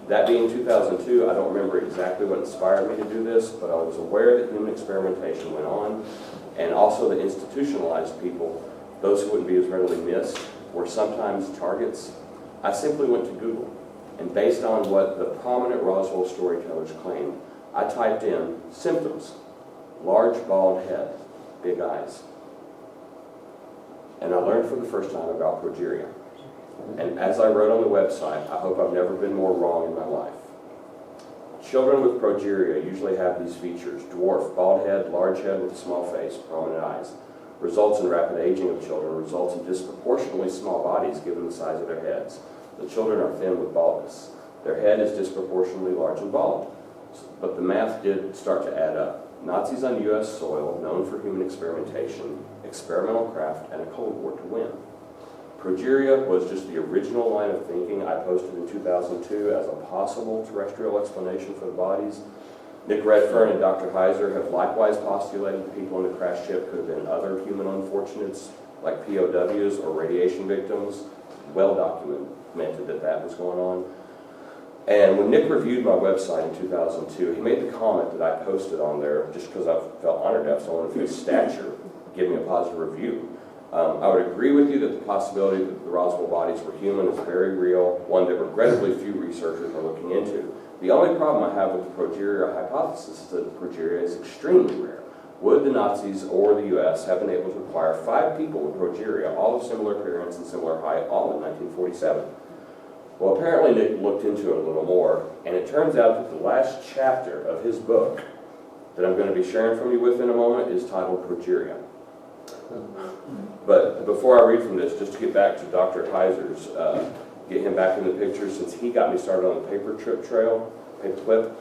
That being 2002, I don't remember exactly what inspired me to do this, but I was aware that human experimentation went on, and also that institutionalized people, those who wouldn't be as readily missed, were sometimes targets. I simply went to Google, and based on what the prominent Roswell storytellers claimed, I typed in symptoms: large bald head, big eyes. And I learned for the first time about progeria. And as I wrote on the website, I hope I've never been more wrong in my life. Children with progeria usually have these features: dwarf, bald head, large head with a small face, prominent eyes. Results in rapid aging of children, results in disproportionately small bodies given the size of their heads. The children are thin with baldness. Their head is disproportionately large and bald. But the math did start to add up. Nazis on U.S. soil, known for human experimentation, experimental craft, and a Cold War to win. Progeria was just the original line of thinking I posted in 2002 as a possible terrestrial explanation for the bodies. Nick Redfern and Dr. Heiser have likewise postulated the people in the crash ship could have been other human unfortunates, like POWs or radiation victims. Well documented that that was going on. And when Nick reviewed my website in 2002, he made the comment that I posted on there just because I felt honored to have someone of his stature give me a positive review. I would agree with you that the possibility that the Roswell bodies were human is very real, one that regrettably few researchers are looking into. The only problem I have with the progeria hypothesis is that progeria is extremely rare. Would the Nazis or the U.S. have been able to acquire 5 people with progeria, all of similar appearance and similar height, all in 1947? Well, apparently Nick looked into it a little more, and it turns out that the last chapter of his book that I'm going to be sharing from you with in a moment is titled Progeria. But before I read from this, just to get back to Dr. Heiser's, get him back in the picture, since he got me started on the paperclip,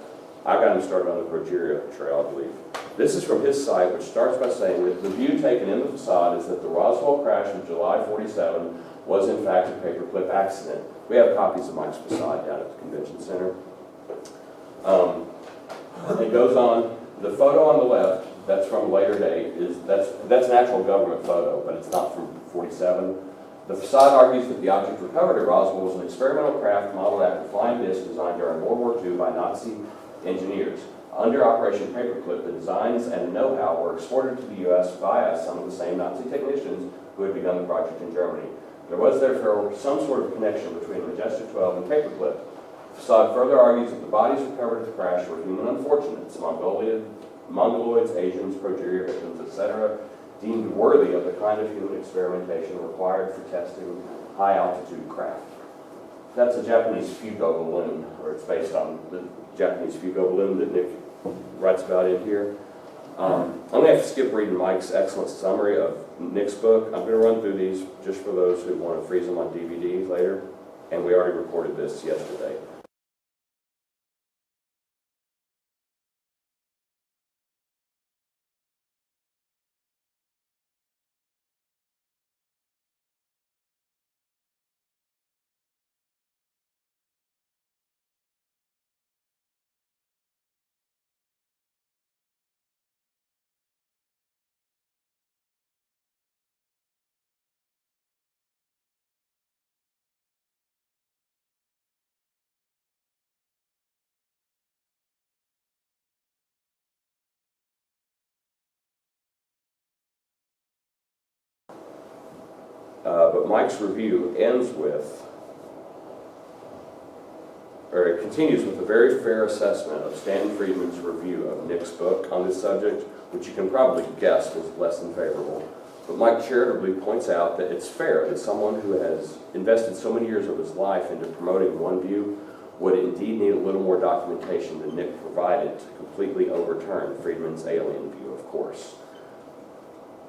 I got him started on the Progeria trail, I believe. This is from his site, which starts by saying that the view taken in the facade is that the Roswell crash of July 47 was in fact a paperclip accident. We have copies of Mike's facade down at the convention center. It goes on, the photo on the left, that's from a later date, that's an actual government photo, but it's not from 47. The facade argues that the object recovered at Roswell was an experimental craft modeled after flying discs designed during World War II by Nazi engineers. Under Operation Paperclip, the designs and know-how were exported to the U.S. via some of the same Nazi technicians who had begun the project in Germany. There was therefore some sort of connection between Majestic 12 and Paperclip. The facade further argues that the bodies recovered at the crash were human unfortunates, Mongoloids, Asians, progeria victims, etc., deemed worthy of the kind of human experimentation required for testing high-altitude craft. That's a Japanese Fugo balloon, or it's based on the Japanese Fugo balloon that Nick writes about in here. I'm going to have to skip reading Mike's excellent summary of Nick's book. I'm going to run through these just for those who want to freeze them on DVD later, and we already recorded this yesterday. But Mike's review ends with, or it continues with a very fair assessment of Stanton Friedman's review of Nick's book on this subject, which you can probably guess was less than favorable. But Mike charitably points out that it's fair that someone who has invested so many years of his life into promoting one view would indeed need a little more documentation than Nick provided to completely overturn Friedman's alien view, of course.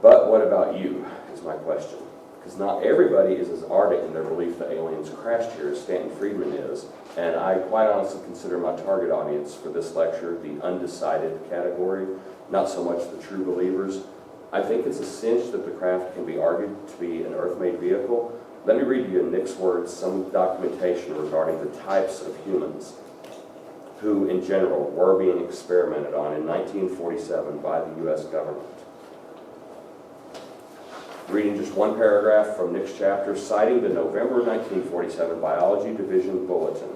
But what about you, is my question. Because not everybody is as ardent in their belief that aliens crashed here as Stanton Friedman is, and I quite honestly consider my target audience for this lecture the undecided category, not so much the true believers. I think it's a cinch that the craft can be argued to be an Earth-made vehicle. Let me read you in Nick's words some documentation regarding the types of humans who, in general, were being experimented on in 1947 by the U.S. government. Reading just one paragraph from Nick's chapter, citing the November 1947 Biology Division Bulletin.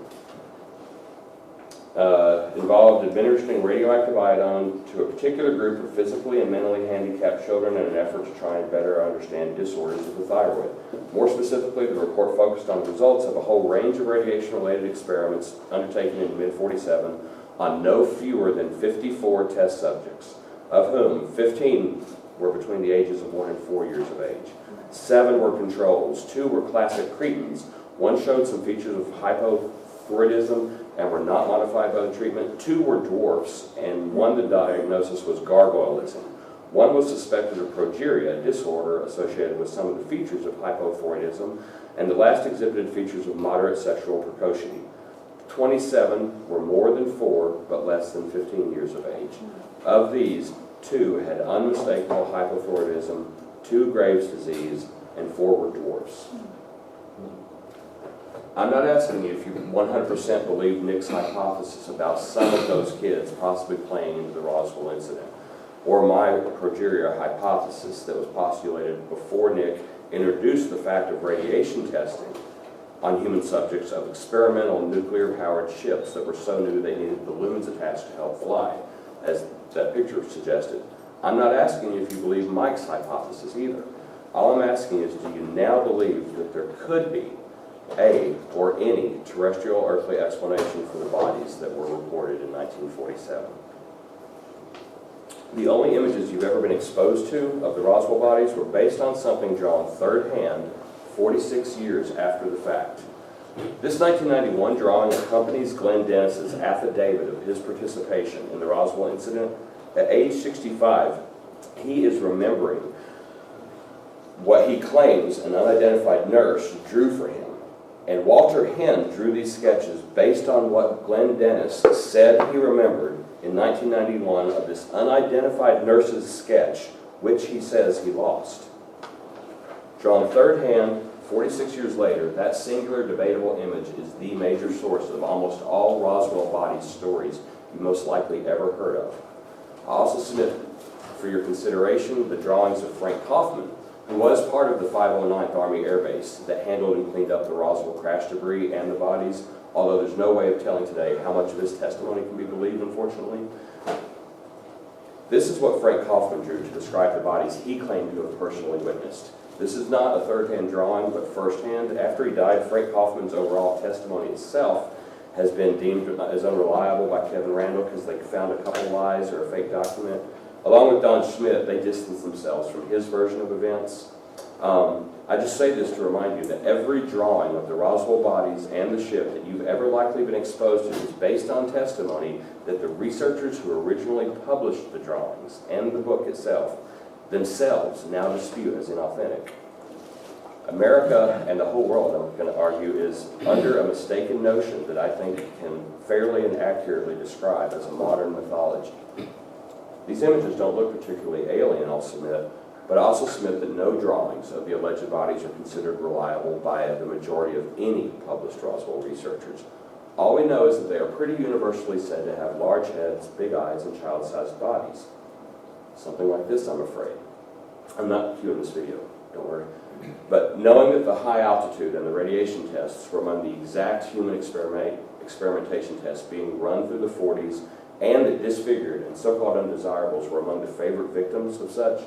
Involved administering radioactive iodine to a particular group of physically and mentally handicapped children in an effort to try and better understand disorders of the thyroid. More specifically, the report focused on the results of a whole range of radiation-related experiments undertaken in mid-47 on no fewer than 54 test subjects, of whom 15 were between the ages of 1 and 4 years of age. 7 were controls, 2 were classic cretins, 1 showed some features of hypothyroidism and were not modified by the treatment, 2 were dwarfs, and 1 the diagnosis was gargoylism. 1 was suspected of progeria, a disorder associated with some of the features of hypothyroidism, and the last exhibited features of moderate sexual precocity. 27 were more than 4, but less than 15 years of age. Of these, 2 had unmistakable hypothyroidism, 2 Graves' disease, and 4 were dwarfs. I'm not asking you if you 100% believe Nick's hypothesis about some of those kids possibly playing into the Roswell incident, or my progeria hypothesis that was postulated before Nick introduced the fact of radiation testing on human subjects of experimental nuclear-powered ships that were so new they needed balloons attached to help fly, as that picture suggested. I'm not asking you if you believe Mike's hypothesis either. All I'm asking is, do you now believe that there could be a or any terrestrial earthly explanation for the bodies that were reported in 1947? The only images you've ever been exposed to of the Roswell bodies were based on something drawn third hand 46 years after the fact. This 1991 drawing accompanies Glenn Dennis's affidavit of his participation in the Roswell incident. At age 65, he is remembering what he claims an unidentified nurse drew for him. And Walter Henn drew these sketches based on what Glenn Dennis said he remembered in 1991 of this unidentified nurse's sketch, which he says he lost. Drawn third hand, 46 years later, that singular debatable image is the major source of almost all Roswell bodies stories you most likely ever heard of. I also submit for your consideration the drawings of Frank Kaufman, who was part of the 509th Army Air Base that handled and cleaned up the Roswell crash debris and the bodies, although there's no way of telling today how much of his testimony can be believed, unfortunately. This is what Frank Kaufman drew to describe the bodies he claimed to have personally witnessed. This is not a third-hand drawing, but first-hand. After he died, Frank Kaufman's overall testimony itself has been deemed as unreliable by Kevin Randall because they found a couple lies or a fake document. Along with Don Schmidt, they distanced themselves from his version of events. I just say this to remind you that every drawing of the Roswell bodies and the ship that you've ever likely been exposed to is based on testimony that the researchers who originally published the drawings and the book itself themselves now dispute as inauthentic. America and the whole world, I'm going to argue, is under a mistaken notion that I think can fairly and accurately describe as a modern mythology. These images don't look particularly alien, I'll submit, but I also submit that no drawings of the alleged bodies are considered reliable by the majority of any published Roswell researchers. All we know is that they are pretty universally said to have large heads, big eyes, and child-sized bodies. Something like this, I'm afraid. I'm not cueing this video, don't worry. But knowing that the high altitude and the radiation tests were among the exact human experimentation tests being run through the 40s, and that disfigured and so-called undesirables were among the favorite victims of such,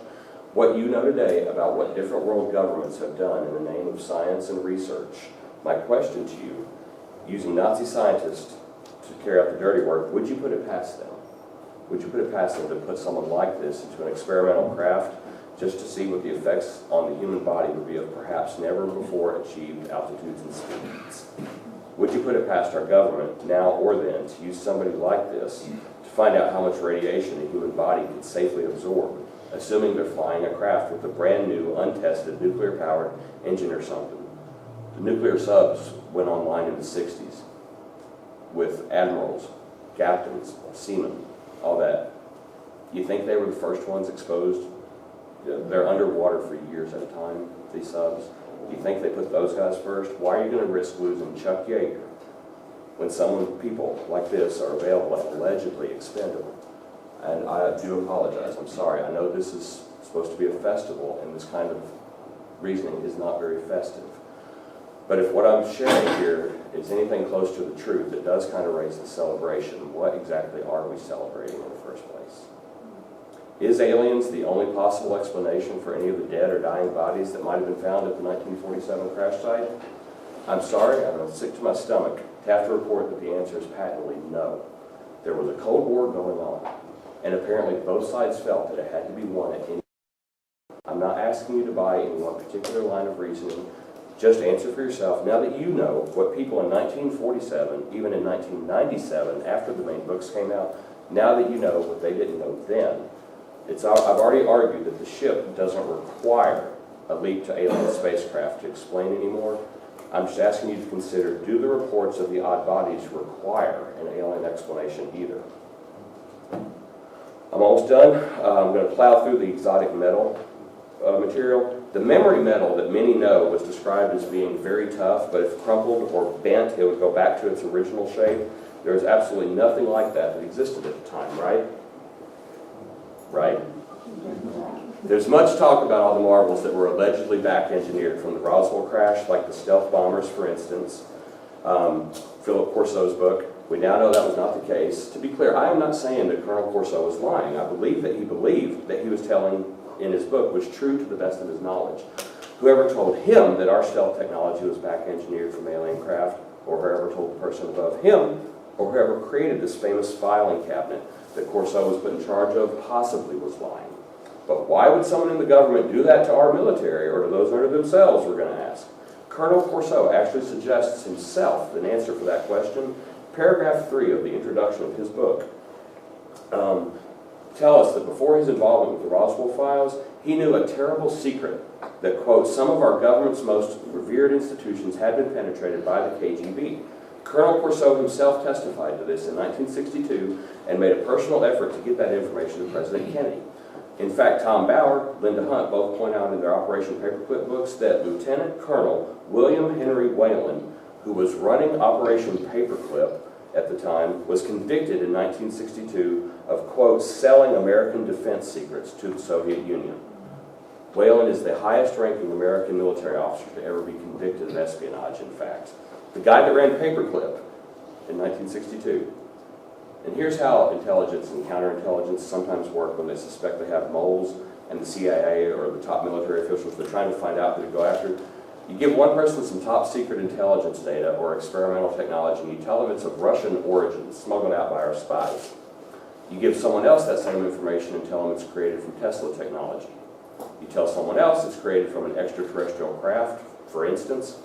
what you know today about what different world governments have done in the name of science and research, my question to you, using Nazi scientists to carry out the dirty work, would you put it past them? Would you put it past them to put someone like this into an experimental craft just to see what the effects on the human body would be of perhaps never before achieved altitudes and speeds? Would you put it past our government, now or then, to use somebody like this to find out how much radiation a human body could safely absorb, assuming they're flying a craft with a brand new, untested, nuclear-powered engine or something? The nuclear subs went online in the 60s with admirals, captains, seamen, all that. You think they were the first ones exposed? They're underwater for years at a time, these subs. You think they put those guys first? Why are you going to risk losing Chuck Yeager when people like this are available and allegedly expendable? And I do apologize. I'm sorry. I know this is supposed to be a festival, and this kind of reasoning is not very festive. But if what I'm sharing here is anything close to the truth, it does kind of raise the celebration. What exactly are we celebrating in the first place? Is aliens the only possible explanation for any of the dead or dying bodies that might have been found at the 1947 crash site? I'm sorry, I'm sick to my stomach to have to report that the answer is patently no. There was a Cold War going on, and apparently both sides felt that it had to be won at any time. I'm not asking you to buy any one particular line of reasoning. Just answer for yourself. Now that you know what people in 1947, even in 1997, after the main books came out, now that you know what they didn't know then, I've already argued that the ship doesn't require a leap to alien spacecraft to explain anymore. I'm just asking you to consider, do the reports of the odd bodies require an alien explanation either? I'm almost done. I'm going to plow through the exotic metal material. The memory metal that many know was described as being very tough, but if crumpled or bent, it would go back to its original shape. There is absolutely nothing like that existed at the time, right? Right? There's much talk about all the marvels that were allegedly back-engineered from the Roswell crash, like the stealth bombers, for instance. Philip Corso's book. We now know that was not the case. To be clear, I am not saying that Colonel Corso was lying. I believe that he believed that he was telling in his book was true to the best of his knowledge. Whoever told him that our stealth technology was back-engineered from alien craft, or whoever told the person above him, or whoever created this famous filing cabinet that Corso was put in charge of, possibly was lying. But why would someone in the government do that to our military, or to those under themselves, we're going to ask? Colonel Corso actually suggests himself an answer for that question. Paragraph 3 of the introduction of his book tell us that before his involvement with the Roswell files, he knew a terrible secret that, quote, some of our government's most revered institutions had been penetrated by the KGB. Colonel Corso himself testified to this in 1962 and made a personal effort to get that information to President Kennedy. In fact, Tom Bauer, Linda Hunt both point out in their Operation Paperclip books that Lieutenant Colonel William Henry Whalen, who was running Operation Paperclip at the time, was convicted in 1962 of, quote, selling American defense secrets to the Soviet Union. Whalen is the highest-ranking American military officer to ever be convicted of espionage, in fact. The guy that ran Paperclip in 1962. And here's how intelligence and counterintelligence sometimes work when they suspect they have moles, and the CIA or the top military officials, they're trying to find out who to go after. You give one person some top secret intelligence data or experimental technology, and you tell them it's of Russian origin, smuggled out by our spies. You give someone else that same information and tell them it's created from Tesla technology. You tell someone else it's created from an extraterrestrial craft, for instance.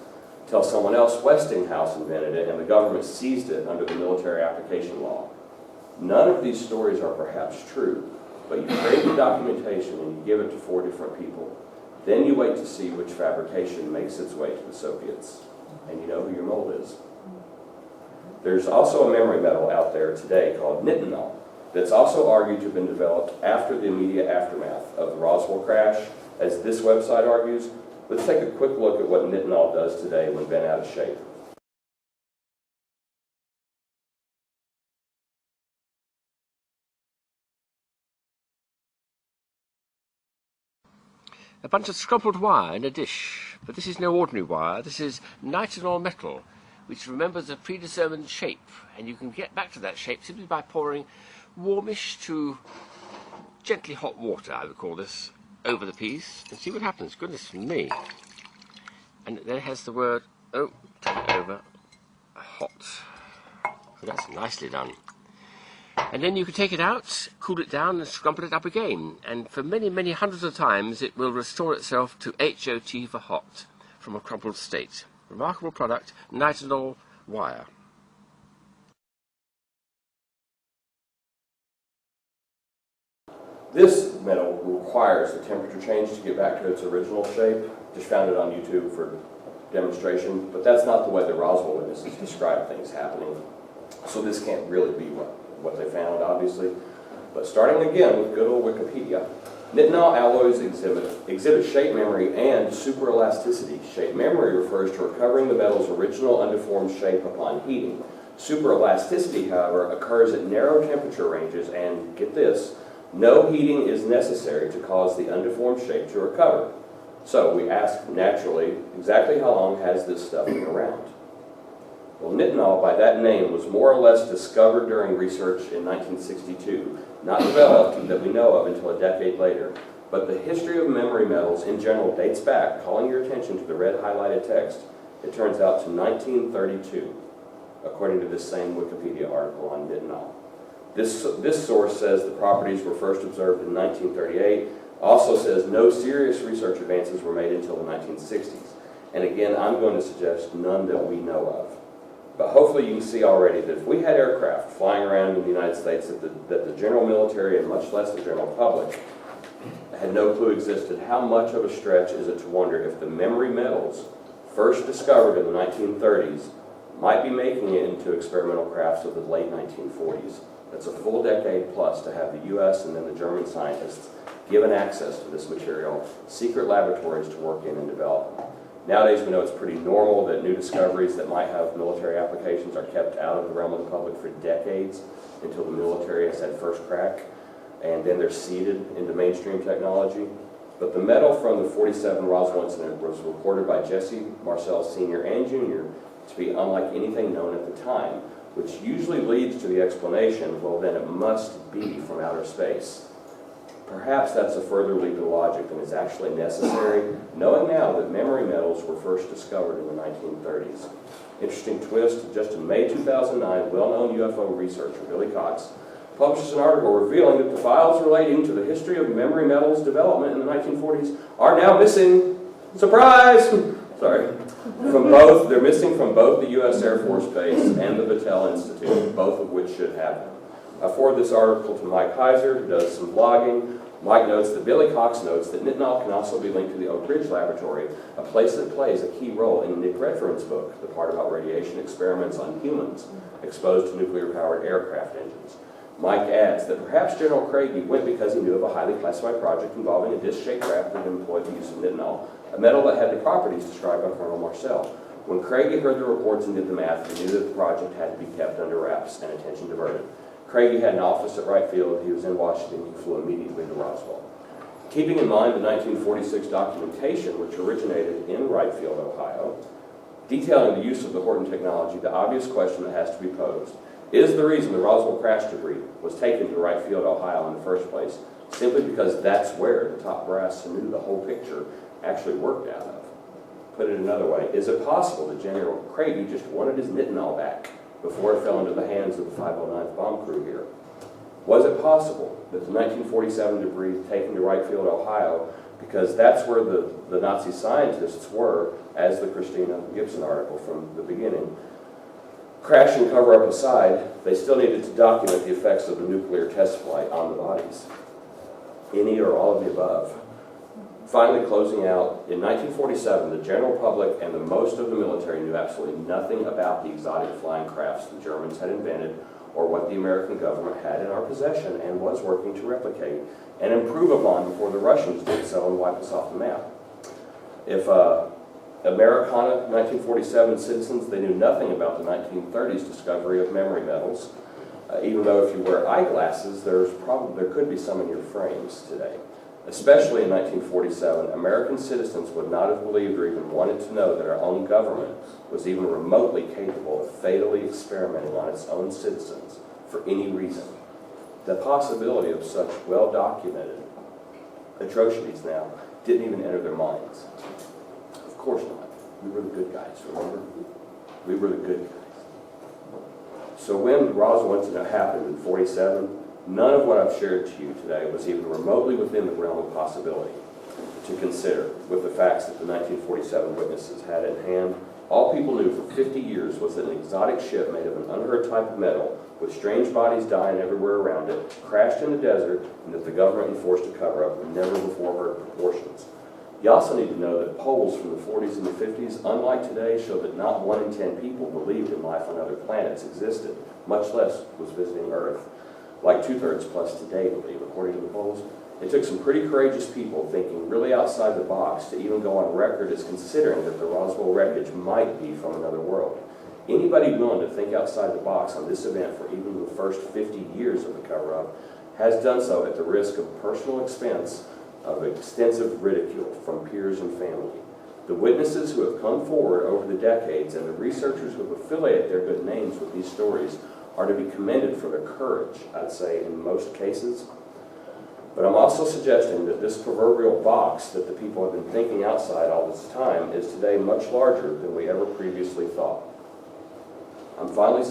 Tell someone else Westinghouse invented it and the government seized it under the military application law. None of these stories are perhaps true, but you create the documentation and you give it to 4 different people. Then you wait to see which fabrication makes its way to the Soviets, and you know who your mole is. There's also a memory metal out there today called nitinol that's also argued to have been developed after the immediate aftermath of the Roswell crash. As this website argues, let's take a quick look at what nitinol does today when bent out of shape. A bunch of scrumpled wire in a dish, but this is no ordinary wire. This is nitinol metal, which remembers a predetermined shape, and you can get back to that shape simply by pouring warmish to gently hot water, I would call this, over the piece, and see what happens. Goodness me. And then it has the word, oh, turn it over, hot. So that's nicely done. And then you can take it out, cool it down, and scrumple it up again. And for many, many hundreds of times, it will restore itself to HOT for hot from a crumpled state. Remarkable product, nitinol wire. This metal requires a temperature change to get back to its original shape. Just found it on YouTube for demonstration, but that's not the way the Roswell witnesses describe things happening. So this can't really be what they found, obviously. But starting again with good old Wikipedia, nitinol alloys exhibit shape memory and superelasticity. Shape memory refers to recovering the metal's original undeformed shape upon heating. Superelasticity, however, occurs at narrow temperature ranges, and get this, no heating is necessary to cause the undeformed shape to recover. So we ask, naturally, exactly how long has this stuff been around? Well, nitinol, by that name, was more or less discovered during research in 1962, not developed that we know of until a decade later. But the history of memory metals in general dates back, calling your attention to the red highlighted text, it turns out to 1932, according to this same Wikipedia article on nitinol. This source says the properties were first observed in 1938, also says no serious research advances were made until the 1960s. And again, I'm going to suggest none that we know of. But hopefully you can see already that if we had aircraft flying around in the United States that the general military and much less the general public had no clue existed, how much of a stretch is it to wonder if the memory metals first discovered in the 1930s might be making it into experimental crafts of the late 1940s. That's a full decade plus to have the U.S. and then the German scientists given access to this material, secret laboratories to work in and develop. Nowadays we know it's pretty normal that new discoveries that might have military applications are kept out of the realm of the public for decades until the military has had first crack, and then they're seeded into mainstream technology. But the metal from the 47 Roswell incident was reported by Jesse Marcel Sr. and Jr. to be unlike anything known at the time, which usually leads to the explanation, well then it must be from outer space. Perhaps that's a further leap to logic than is actually necessary, knowing now that memory metals were first discovered in the 1930s. Interesting twist, just in May 2009, well-known UFO researcher Billy Cox publishes an article revealing that the files relating to the history of memory metals development in the 1940s are now missing. Surprise! Sorry. From both, they're missing from both the U.S. Air Force Base and the Battelle Institute, both of which should have them. I forward this article to Mike Heiser, who does some blogging. Mike notes that Billy Cox notes that nitinol can also be linked to the Oak Ridge Laboratory, a place that plays a key role in Nick Redfern's book, the part about radiation experiments on humans exposed to nuclear-powered aircraft engines. Mike adds that perhaps General Craigie went because he knew of a highly classified project involving a disc-shaped craft that employed the use of nitinol, a metal that had the properties described by Colonel Marcel. When Craigie heard the reports and did the math, he knew that the project had to be kept under wraps and attention diverted. Craigie had an office at Wright Field. He was in Washington. He flew immediately to Roswell. Keeping in mind the 1946 documentation, which originated in Wright Field, Ohio, detailing the use of the Horton technology, the obvious question that has to be posed is the reason the Roswell crash debris was taken to Wright Field, Ohio in the first place, simply because that's where the top brass knew the whole picture actually worked out of. Put it another way, is it possible that General Craigie just wanted his nitinol back before it fell into the hands of the 509th bomb crew here? Was it possible that the 1947 debris taken to Wright Field, Ohio, because that's where the Nazi scientists were, as the Christina Gibson article from the beginning, crash and cover-up aside, they still needed to document the effects of the nuclear test flight on the bodies. Any or all of the above. Finally, closing out, in 1947, the general public and the most of the military knew absolutely nothing about the exotic flying crafts the Germans had invented or what the American government had in our possession and was working to replicate and improve upon before the Russians did so and wipe us off the map. If Americana 1947 citizens, they knew nothing about the 1930s discovery of memory metals, even though if you wear eyeglasses, there could be some in your frames today. Especially in 1947, American citizens would not have believed or even wanted to know that our own government was even remotely capable of fatally experimenting on its own citizens for any reason. The possibility of such well-documented atrocities now didn't even enter their minds. Of course not. We were the good guys, remember? We were the good guys. So when the Roswell incident happened in 1947, none of what I've shared to you today was even remotely within the realm of possibility to consider with the facts that the 1947 witnesses had in hand. All people knew for 50 years was that an exotic ship made of an unheard type of metal with strange bodies dying everywhere around it crashed in the desert and that the government enforced a cover-up with never before heard proportions. You also need to know that polls from the 40s and the 50s, unlike today, show that not 1 in 10 people believed in life on other planets existed, much less was visiting Earth. Like 2/3 plus today believe, according to the polls. It took some pretty courageous people thinking really outside the box to even go on record as considering that the Roswell wreckage might be from another world. Anybody willing to think outside the box on this event for even the first 50 years of the cover-up has done so at the risk of personal expense of extensive ridicule from peers and family. The witnesses who have come forward over the decades and the researchers who have affiliated their good names with these stories are to be commended for their courage, I'd say, in most cases. But I'm also suggesting that this proverbial box that the people have been thinking outside all this time is today much larger than we ever previously thought. I'm finally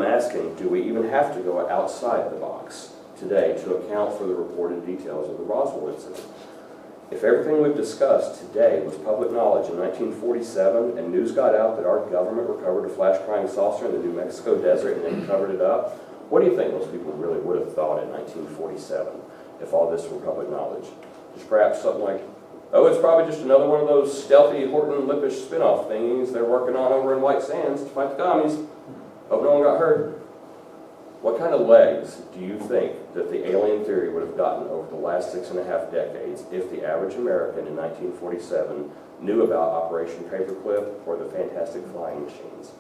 asking, do we even have to go outside the box today to account for the reported details of the Roswell incident? If everything we've discussed today was public knowledge in 1947 and news got out that our government recovered a flash-crying saucer in the New Mexico desert and then covered it up, what do you think most people really would have thought in 1947 if all this were public knowledge? Just perhaps something like, oh, it's probably just another one of those stealthy Horton-Lippisch spin-off thingies they're working on over in White Sands to fight the commies. Hope no one got hurt. What kind of legs do you think that the alien theory would have gotten over the last 6.5 decades if the average American in 1947 knew about Operation Paperclip or the Fantastic Flying Machines?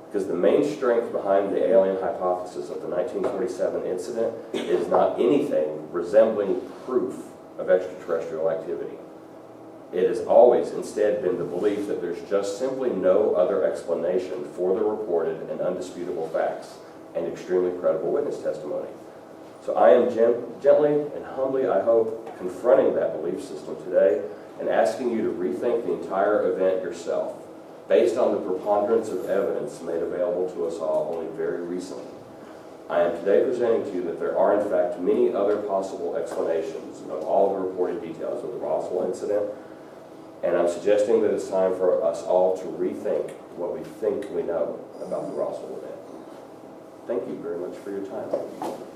Because the main strength behind the alien hypothesis of the 1947 incident is not anything resembling proof of extraterrestrial activity. It has always instead been the belief that there's just simply no other explanation for the reported and undisputable facts and extremely credible witness testimony. So I am gently and humbly, I hope, confronting that belief system today and asking you to rethink the entire event yourself, based on the preponderance of evidence made available to us all only very recently. I am today presenting to you that there are in fact many other possible explanations of all the reported details of the Roswell incident, And I'm suggesting that it's time for us all to rethink what we think we know about the Roswell event. Thank you very much for your time.